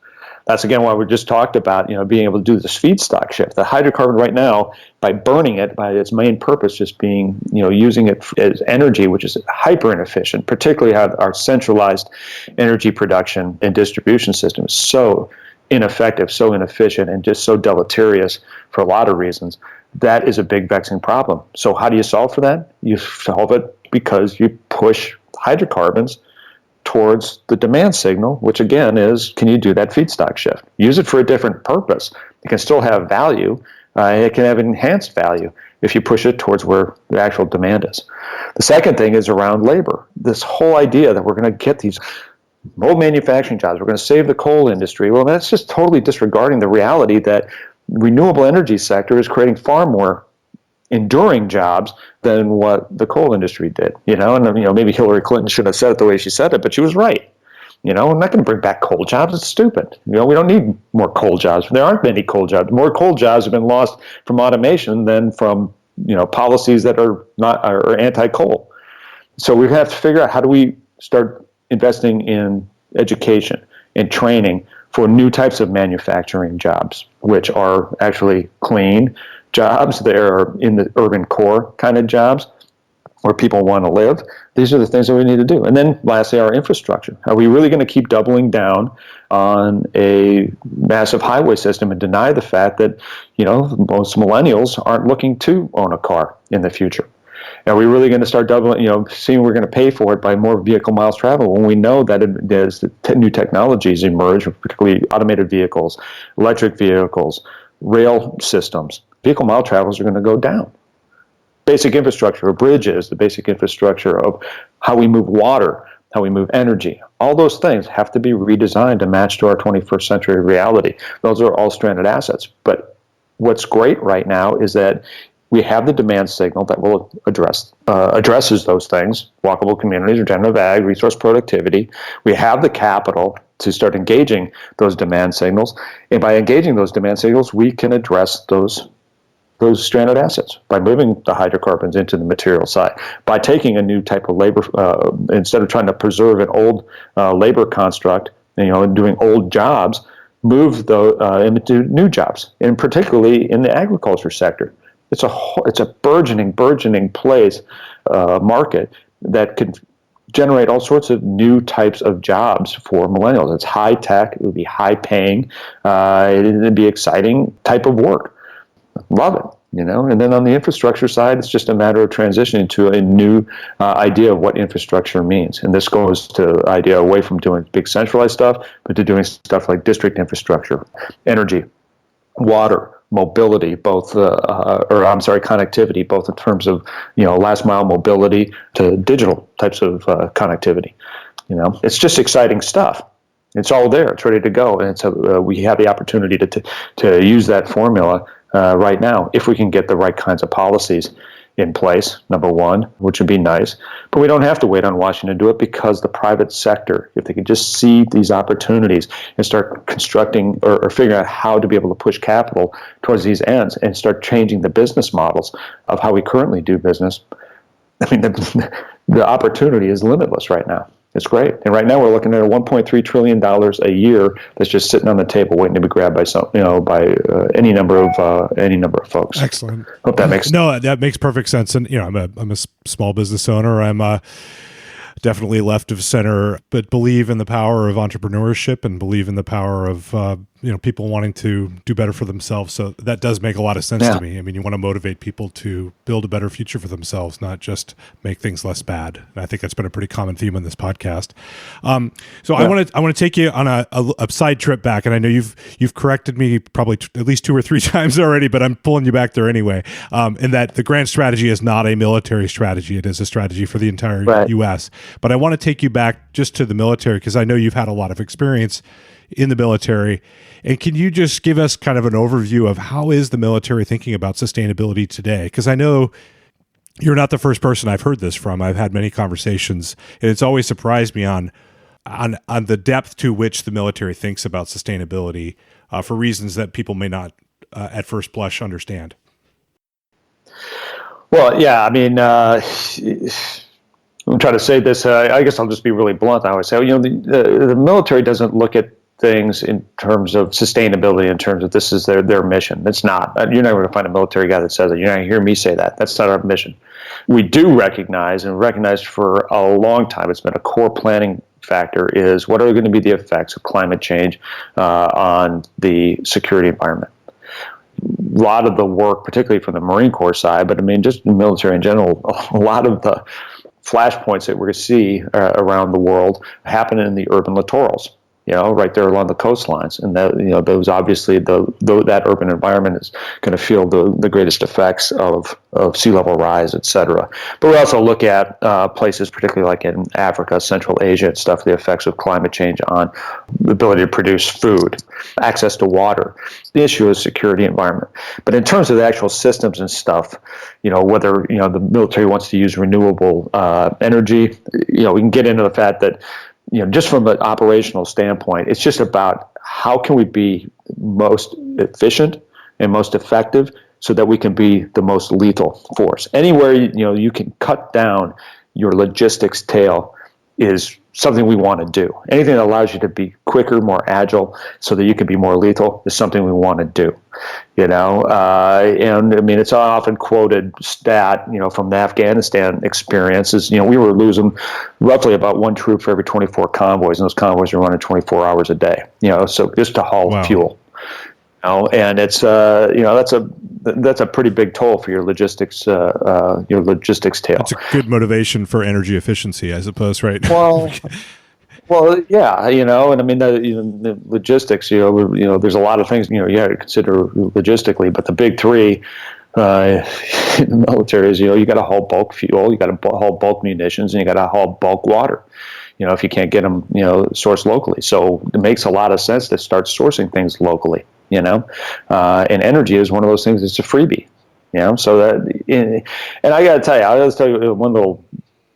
That's again why we just talked about being able to do this feedstock shift. The hydrocarbon right now, by burning it, by its main purpose just being using it as energy, which is hyper inefficient, particularly how our centralized energy production and distribution system is so ineffective, so inefficient, and just so deleterious for a lot of reasons. That is a big vexing problem. So how do you solve for that? You solve it because you push hydrocarbons towards the demand signal, which again is, can you do that feedstock shift? Use it for a different purpose. It can still have value. It can have enhanced value if you push it towards where the actual demand is. The second thing is around labor. This whole idea that we're going to get these old manufacturing jobs, we're going to save the coal industry. Well, that's just totally disregarding the reality that renewable energy sector is creating far more enduring jobs than what the coal industry did. And maybe Hillary Clinton should have said it the way she said it, but she was right. We're not going to bring back coal jobs. It's stupid. We don't need more coal jobs. There aren't many coal jobs. More coal jobs have been lost from automation than from policies that are anti-coal. So we have to figure out, how do we start investing in education and training for new types of manufacturing jobs, which are actually clean jobs. They're in the urban core kind of jobs where people want to live. These are the things that we need to do. And then lastly, our infrastructure. Are we really going to keep doubling down on a massive highway system and deny the fact that, most millennials aren't looking to own a car in the future? Are we really going to start doubling, seeing we're going to pay for it by more vehicle miles traveled when we know that as new technologies emerge, particularly automated vehicles, electric vehicles, rail systems, vehicle mile travels are going to go down. Basic infrastructure of bridges, the basic infrastructure of how we move water, how we move energy, all those things have to be redesigned to match to our 21st century reality. Those are all stranded assets. But what's great right now is that we have the demand signal that will addresses those things, walkable communities, regenerative ag, resource productivity. We have the capital to start engaging those demand signals. And by engaging those demand signals, we can address those stranded assets by moving the hydrocarbons into the material side, by taking a new type of labor, instead of trying to preserve an old labor construct, and doing old jobs, move into new jobs, and particularly in the agriculture sector. It's a burgeoning place, market that could generate all sorts of new types of jobs for millennials. It's high tech. It would be high paying. It'd be exciting type of work. Love it, And then on the infrastructure side, it's just a matter of transitioning to a new idea of what infrastructure means. And this goes to the idea away from doing big centralized stuff, but to doing stuff like district infrastructure, energy, water, mobility, connectivity, both in terms of, last mile mobility to digital types of connectivity. It's just exciting stuff. It's all there. It's ready to go. And we have the opportunity to use that formula right now if we can get the right kinds of policies in place, number one, which would be nice. But we don't have to wait on Washington to do it, because the private sector, if they could just see these opportunities and start constructing or figuring out how to be able to push capital towards these ends and start changing the business models of how we currently do business, I mean, the opportunity is limitless right now. It's great. And right now we're looking at $1.3 trillion a year that's just sitting on the table waiting to be grabbed by any number of folks. Excellent. Hope that makes sense. No, that makes perfect sense. And I'm a small business owner. I'm definitely left of center, but believe in the power of entrepreneurship and believe in the power of people wanting to do better for themselves. So that does make a lot of sense to me. I mean, you want to motivate people to build a better future for themselves, not just make things less bad. And I think that's been a pretty common theme on this podcast. I want to take you on a side trip back, and I know you've corrected me probably at least 2 or 3 times already, but I'm pulling you back there anyway. In that the grant strategy is not a military strategy; it is a strategy for the entire U.S. But I want to take you back just to the military, because I know you've had a lot of experience in the military. And can you just give us kind of an overview of how is the military thinking about sustainability today? Because I know you're not the first person I've heard this from. I've had many conversations, and it's always surprised me on the depth to which the military thinks about sustainability for reasons that people may not at first blush understand. Well, yeah, I mean, I'm trying to say this. I guess I'll just be really blunt. I always say, the military doesn't look at things in terms of sustainability, in terms of this is their mission. It's not. You're not going to find a military guy that says it. You're not going to hear me say that. That's not our mission. We do recognize for a long time, it's been a core planning factor, is what are going to be the effects of climate change on the security environment. A lot of the work, particularly from the Marine Corps side, but I mean, just the military in general, a lot of the flashpoints that we're going to see around the world happen in the urban littorals, right there along the coastlines. And that, those obviously, that urban environment is going to feel the greatest effects of sea level rise, et cetera. But we also look at places, particularly like in Africa, Central Asia and stuff, the effects of climate change on the ability to produce food, access to water. The issue is security environment. But in terms of the actual systems and stuff, whether, the military wants to use renewable energy, we can get into the fact that, just from an operational standpoint, it's just about how can we be most efficient and most effective so that we can be the most lethal force. Anywhere, you can cut down your logistics tail is something we want to do. Anything that allows you to be quicker, more agile, so that you can be more lethal is something we want to do. And I mean, it's an often quoted stat, from the Afghanistan experiences. We were losing roughly about 1 troop for every 24 convoys, and those convoys are running 24 hours a day. So just to haul fuel. And it's that's a pretty big toll for your logistics tail. It's a good motivation for energy efficiency, I suppose, right? Well, yeah, and I mean the logistics. There's a lot of things you have to consider logistically, but the big three in the military is you got to haul bulk fuel, you got to haul bulk munitions, and you got to haul bulk water. If you can't get them, sourced locally. So it makes a lot of sense to start sourcing things locally. And energy is one of those things that's a freebie, so that, and I got to tell you, I'll just tell you one little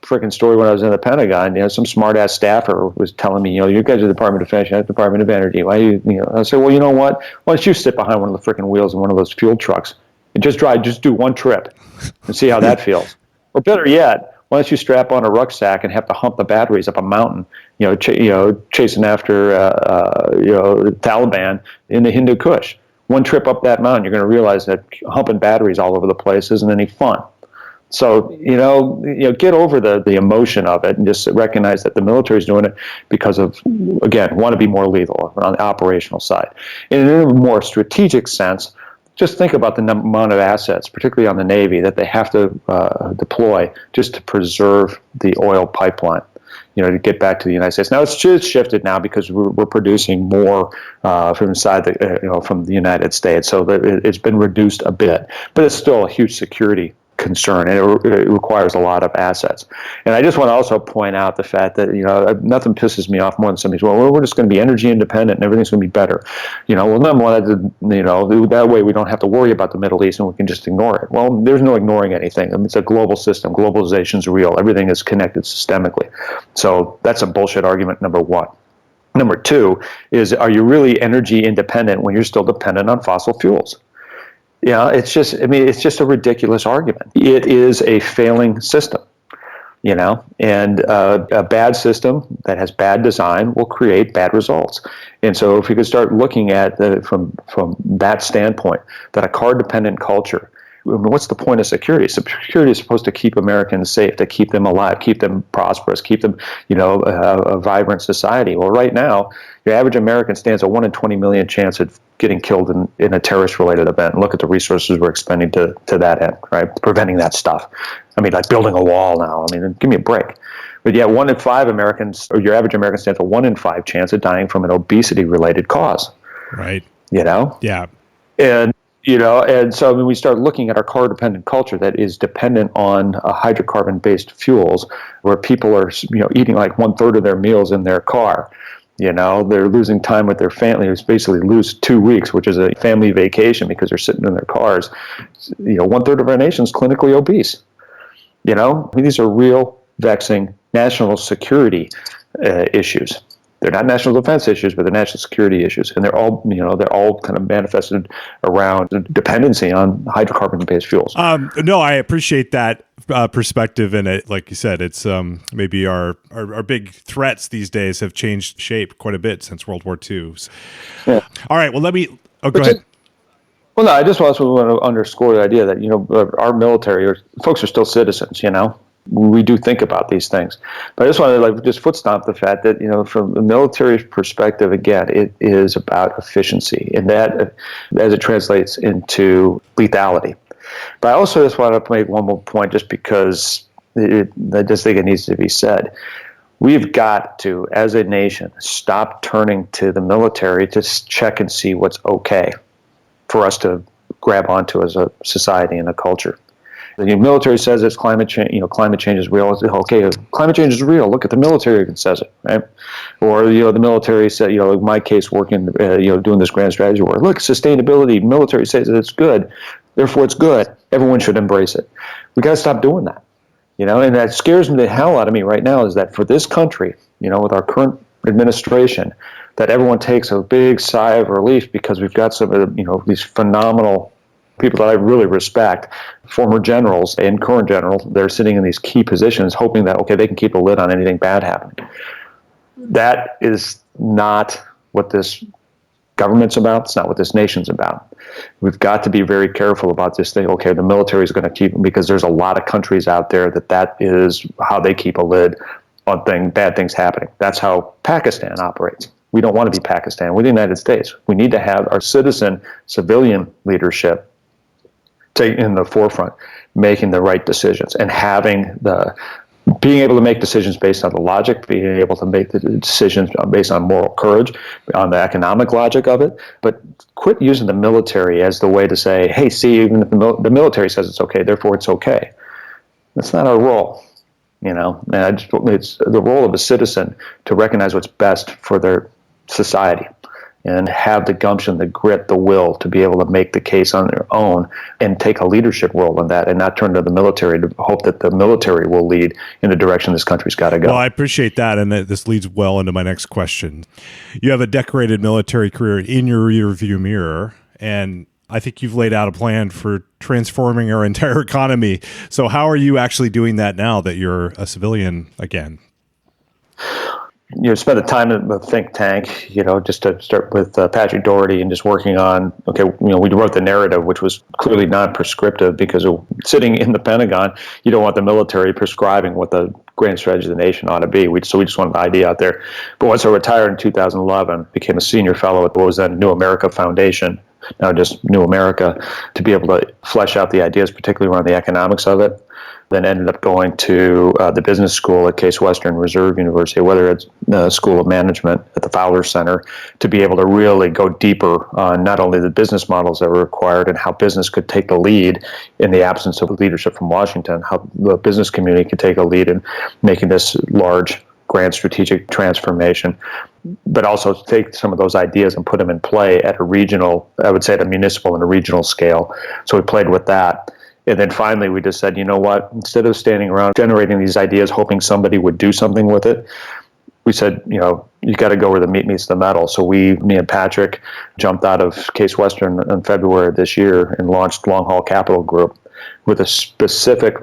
freaking story. When I was in the Pentagon, some smart ass staffer was telling me, you guys are the Department of Defense, you're the Department of Energy. Why I said, well, you know what? Why don't you sit behind one of the freaking wheels in one of those fuel trucks and just do one trip and see how that feels? Or better yet, why don't you strap on a rucksack and have to hump the batteries up a mountain, chasing after, the Taliban in the Hindu Kush. One trip up that mountain, you're going to realize that humping batteries all over the place isn't any fun. So, get over the emotion of it and just recognize that the military is doing it because of, again, want to be more lethal on the operational side. In a more strategic sense, just think about the amount of assets, particularly on the Navy, that they have to deploy just to preserve the oil pipeline, to get back to the United States. Now it's shifted now because we're producing more from inside from the United States, so that it's been reduced a bit, but it's still a huge security concern, and it requires a lot of assets. And I just want to also point out the fact that, nothing pisses me off more than somebody's, well, we're just going to be energy independent and everything's going to be better. Well, number one, that way we don't have to worry about the Middle East and we can just ignore it. Well, there's no ignoring anything. I mean, it's a global system. Globalization's real. Everything is connected systemically. So that's a bullshit argument, number one. Number two is, are you really energy independent when you're still dependent on fossil fuels? It's just a ridiculous argument. It is a failing system, and a bad system that has bad design will create bad results. And so if we could start looking at from that standpoint, that a car-dependent culture, what's the point of security? Security is supposed to keep Americans safe, to keep them alive, keep them prosperous, keep them, a vibrant society. Well, right now, your average American stands a 1 in 20 million chance of getting killed in a terrorist-related event. And look at the resources we're expending to that end, right? Preventing that stuff. I mean, like building a wall now. I mean, give me a break. But yet 1 in 5 Americans, or your average American stands a 1 in 5 chance of dying from an obesity-related cause. Right. Yeah. And so we start looking at our car-dependent culture that is dependent on hydrocarbon-based fuels, where people are, eating like 1/3 of their meals in their car. They're losing time with their family. They basically lose 2 weeks, which is a family vacation, because they're sitting in their cars. 1/3 of our nation is clinically obese. These are real, vexing national security issues. They're not national defense issues, but they're national security issues, and they're all kind of manifested around dependency on hydrocarbon-based fuels. No, I appreciate that perspective, and it, like you said, it's maybe our big threats these days have changed shape quite a bit since World War II. So. Yeah. All right. Well, go ahead. Well, no, I just also want to underscore the idea that our military folks are still citizens. We do think about these things. But I just want to just foot stomp the fact that, from the military perspective, again, it is about efficiency, and that as it translates into lethality. But I also just want to make one more point, just because I just think it needs to be said. We've got to, as a nation, stop turning to the military to check and see what's okay for us to grab onto as a society and a culture. The military says it's climate change. Climate change is real. Okay, climate change is real. Look at the military that says it, right? Or the military said, in my case, working, doing this grand strategy work. Look, sustainability. Military says that it's good, therefore it's good. Everyone should embrace it. We got to stop doing that. And that scares the hell out of me right now. Is that for this country, with our current administration, that everyone takes a big sigh of relief, because we've got some of these phenomenal people that I really respect, former generals and current generals. They're sitting in these key positions hoping that, okay, they can keep a lid on anything bad happening. That is not what this government's about. It's not what this nation's about. We've got to be very careful about this thing. Okay, the military is going to keep, because there's a lot of countries out there that is how they keep a lid on bad things happening. That's how Pakistan operates. We don't want to be Pakistan. We're the United States. We need to have our civilian leadership take in the forefront, making the right decisions, and being able to make decisions based on the logic, being able to make the decisions based on moral courage, on the economic logic of it, but quit using the military as the way to say, hey, see, even if the military says it's okay, therefore it's okay. That's not our role. And it's the role of a citizen to recognize what's best for their society, and have the gumption, the grit, the will to be able to make the case on their own and take a leadership role in that, and not turn to the military to hope that the military will lead in the direction this country's got to go. Well, I appreciate that, and this leads well into my next question. You have a decorated military career in your rearview mirror, and I think you've laid out a plan for transforming our entire economy. So how are you actually doing that now that you're a civilian again? Spend the time in a think tank, just to start with Patrick Doherty, and just working on, we wrote the narrative, which was clearly non-prescriptive, because sitting in the Pentagon, you don't want the military prescribing what the grand strategy of the nation ought to be. So we just wanted the idea out there. But once I retired in 2011, became a senior fellow at what was then New America Foundation, now just New America, to be able to flesh out the ideas, particularly around the economics of it. Then ended up going to the business school at Case Western Reserve University, whether it's the School of Management at the Fowler Center, to be able to really go deeper on not only the business models that were required and how business could take the lead in the absence of leadership from Washington, how the business community could take a lead in making this large, grand strategic transformation, but also take some of those ideas and put them in play at a regional, I would say at a municipal and a regional scale. So we played with that. And then finally, we just said, you know what, instead of standing around generating these ideas, hoping somebody would do something with it, we said, you got to go where the meat meets the metal. So me and Patrick jumped out of Case Western in February of this year and launched Long Haul Capital Group with a specific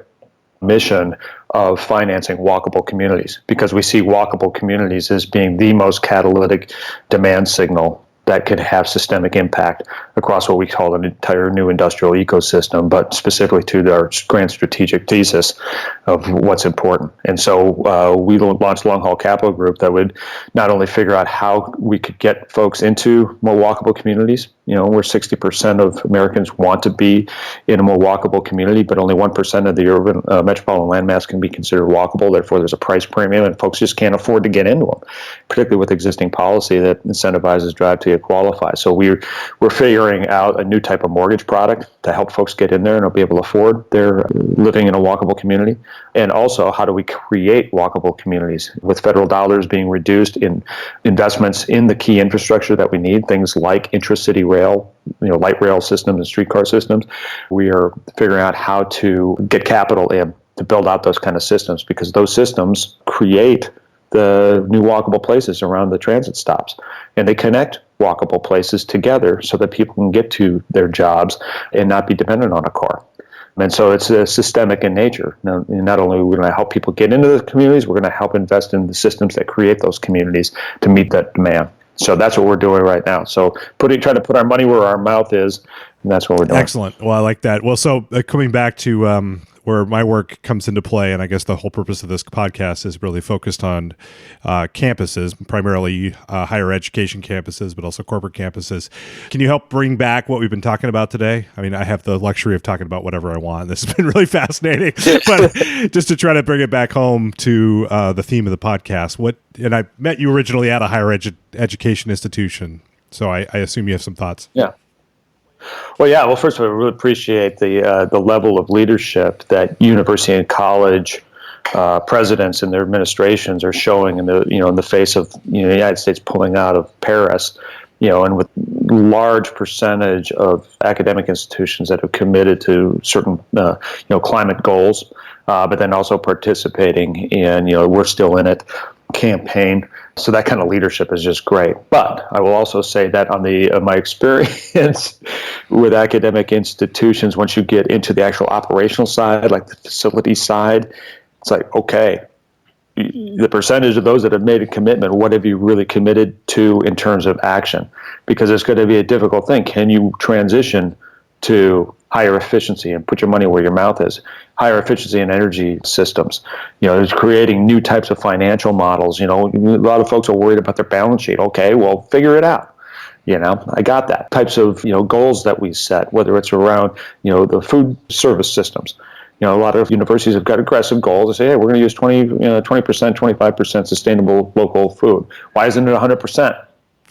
mission of financing walkable communities, because we see walkable communities as being the most catalytic demand signal that could have systemic impact across what we call an entire new industrial ecosystem, but specifically to our grand strategic thesis of what's important. And so we launched Long Haul Capital Group that would not only figure out how we could get folks into more walkable communities, where 60% of Americans want to be in a more walkable community, but only 1% of the urban metropolitan landmass can be considered walkable. Therefore, there's a price premium, and folks just can't afford to get into them, particularly with existing policy that incentivizes drive to qualify. So we're figuring out a new type of mortgage product to help folks get in there and be able to afford their living in a walkable community. And also, how do we create walkable communities with federal dollars being reduced in investments in the key infrastructure that we need, things like intra-city rail, light rail systems and streetcar systems. We are figuring out how to get capital in to build out those kind of systems, because those systems create the new walkable places around the transit stops, and they connect walkable places together so that people can get to their jobs and not be dependent on a car. And so it's systemic in nature. Now, not only are we going to help people get into the communities, we're going to help invest in the systems that create those communities to meet that demand. So that's what we're doing right now. So trying to put our money where our mouth is, and that's what we're doing. Excellent. Well, I like that. Well, so coming back to where my work comes into play, and I guess the whole purpose of this podcast is really focused on campuses, primarily higher education campuses, but also corporate campuses. Can you help bring back what we've been talking about today? I mean, I have the luxury of talking about whatever I want. This has been really fascinating, but just to try to bring it back home to the theme of the podcast. And I met you originally at a higher education institution, so I assume you have some thoughts. Yeah. Well, yeah. Well, first of all, I really appreciate the level of leadership that university and college presidents and their administrations are showing in the face of the United States pulling out of Paris, and with large percentage of academic institutions that have committed to certain climate goals, but then also participating in we're still in it campaign. So that kind of leadership is just great. But I will also say that on my experience with academic institutions, once you get into the actual operational side, like the facility side, it's like, okay, the percentage of those that have made a commitment, what have you really committed to in terms of action? Because it's going to be a difficult thing. Can you transition to higher efficiency and put your money where your mouth is? Higher efficiency in energy systems. There's creating new types of financial models. A lot of folks are worried about their balance sheet. Okay, well, figure it out. I got that. Types of, goals that we set, whether it's around, the food service systems. A lot of universities have got aggressive goals. They say, hey, we're going to use 20%, 25% sustainable local food. Why isn't it 100%?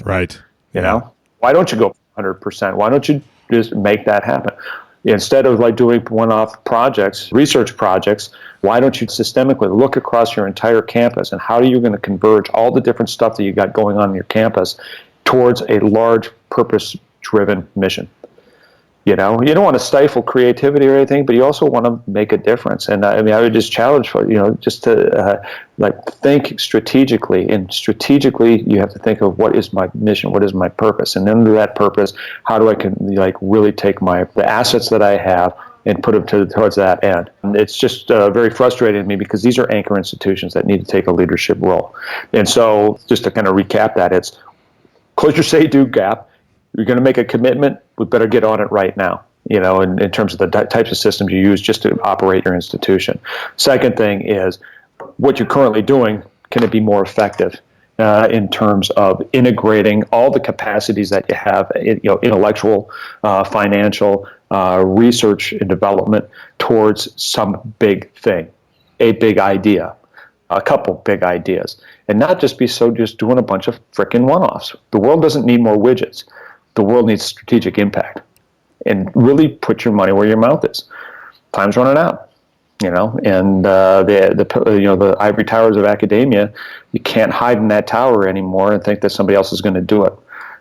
Right. Why don't you go 100%? Why don't you just make that happen? Instead of doing one-off projects, research projects, why don't you systemically look across your entire campus and how are you going to converge all the different stuff that you got going on in your campus towards a large purpose-driven mission? You don't want to stifle creativity or anything, but you also want to make a difference. And I would just challenge for just to think strategically. And strategically, you have to think of what is my mission, what is my purpose, and under that purpose, how do I really take the assets that I have and put them towards that end. And it's just very frustrating to me because these are anchor institutions that need to take a leadership role. And so, just to kind of recap that, it's close your say-do gap. You're going to make a commitment, we better get on it right now, in terms of the types of systems you use just to operate your institution. Second thing is, what you're currently doing, can it be more effective? in terms of integrating all the capacities that you have, intellectual, financial, research and development towards some big thing, a big idea, a couple big ideas, and not just just doing a bunch of frickin' one-offs. The world doesn't need more widgets. The world needs strategic impact, and really put your money where your mouth is. Time's running out. And the ivory towers of academia, you can't hide in that tower anymore and think that somebody else is going to do it.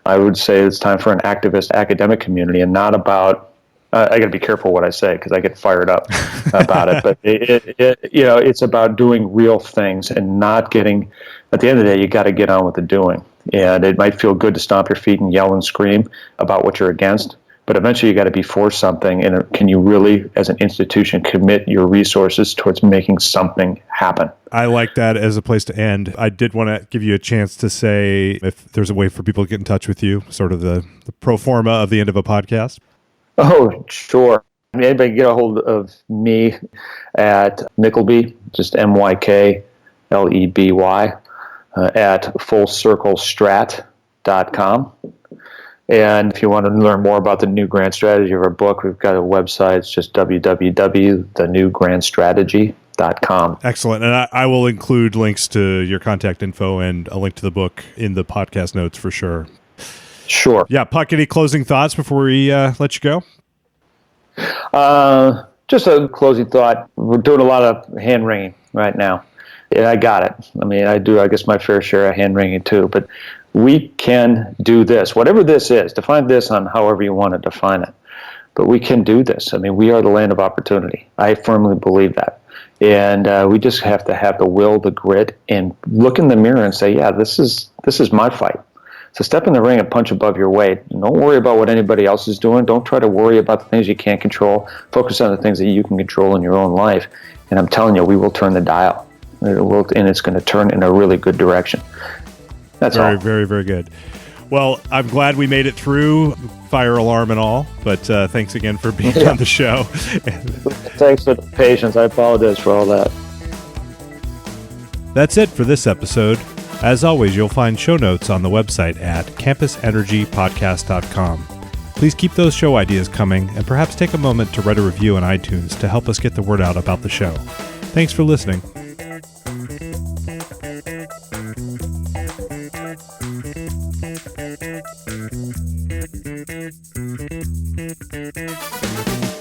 I would say it's time for an activist academic community, and not about. I got to be careful what I say because I get fired up about it. But it's about doing real things and not getting. At the end of the day, you got to get on with the doing. And it might feel good to stomp your feet and yell and scream about what you're against. But eventually you got to be for something, and can you really, as an institution, commit your resources towards making something happen? I like that as a place to end. I did want to give you a chance to say if there's a way for people to get in touch with you, sort of the pro forma of the end of a podcast. Oh, sure. Anybody can get a hold of me at Mykleby, just MYKLEBY, at fullcirclestrat.com. And if you want to learn more about the new grant strategy of our book, we've got a website. It's just www.thenewgrantstrategy.com. Excellent. And I will include links to your contact info and a link to the book in the podcast notes for sure. Sure. Yeah. Puck, any closing thoughts before we let you go? Just a closing thought. We're doing a lot of hand wringing right now. And I got it. I mean, I do, I guess, my fair share of hand wringing too. But we can do this, whatever this is. Define this on however you want to define it. But we can do this. I mean, we are the land of opportunity. I firmly believe that. And we just have to have the will, the grit, and look in the mirror and say, yeah, this is my fight. So step in the ring and punch above your weight. Don't worry about what anybody else is doing. Don't try to worry about the things you can't control. Focus on the things that you can control in your own life. And I'm telling you, we will turn the dial. And it's going to turn in a really good direction. That's all. Very, very good. Well, I'm glad we made it through, fire alarm and all, but thanks again for being on the show. Thanks for the patience. I apologize for all that. That's it for this episode. As always, you'll find show notes on the website at campusenergypodcast.com. Please keep those show ideas coming, and perhaps take a moment to write a review on iTunes to help us get the word out about the show. Thanks for listening. Thank you.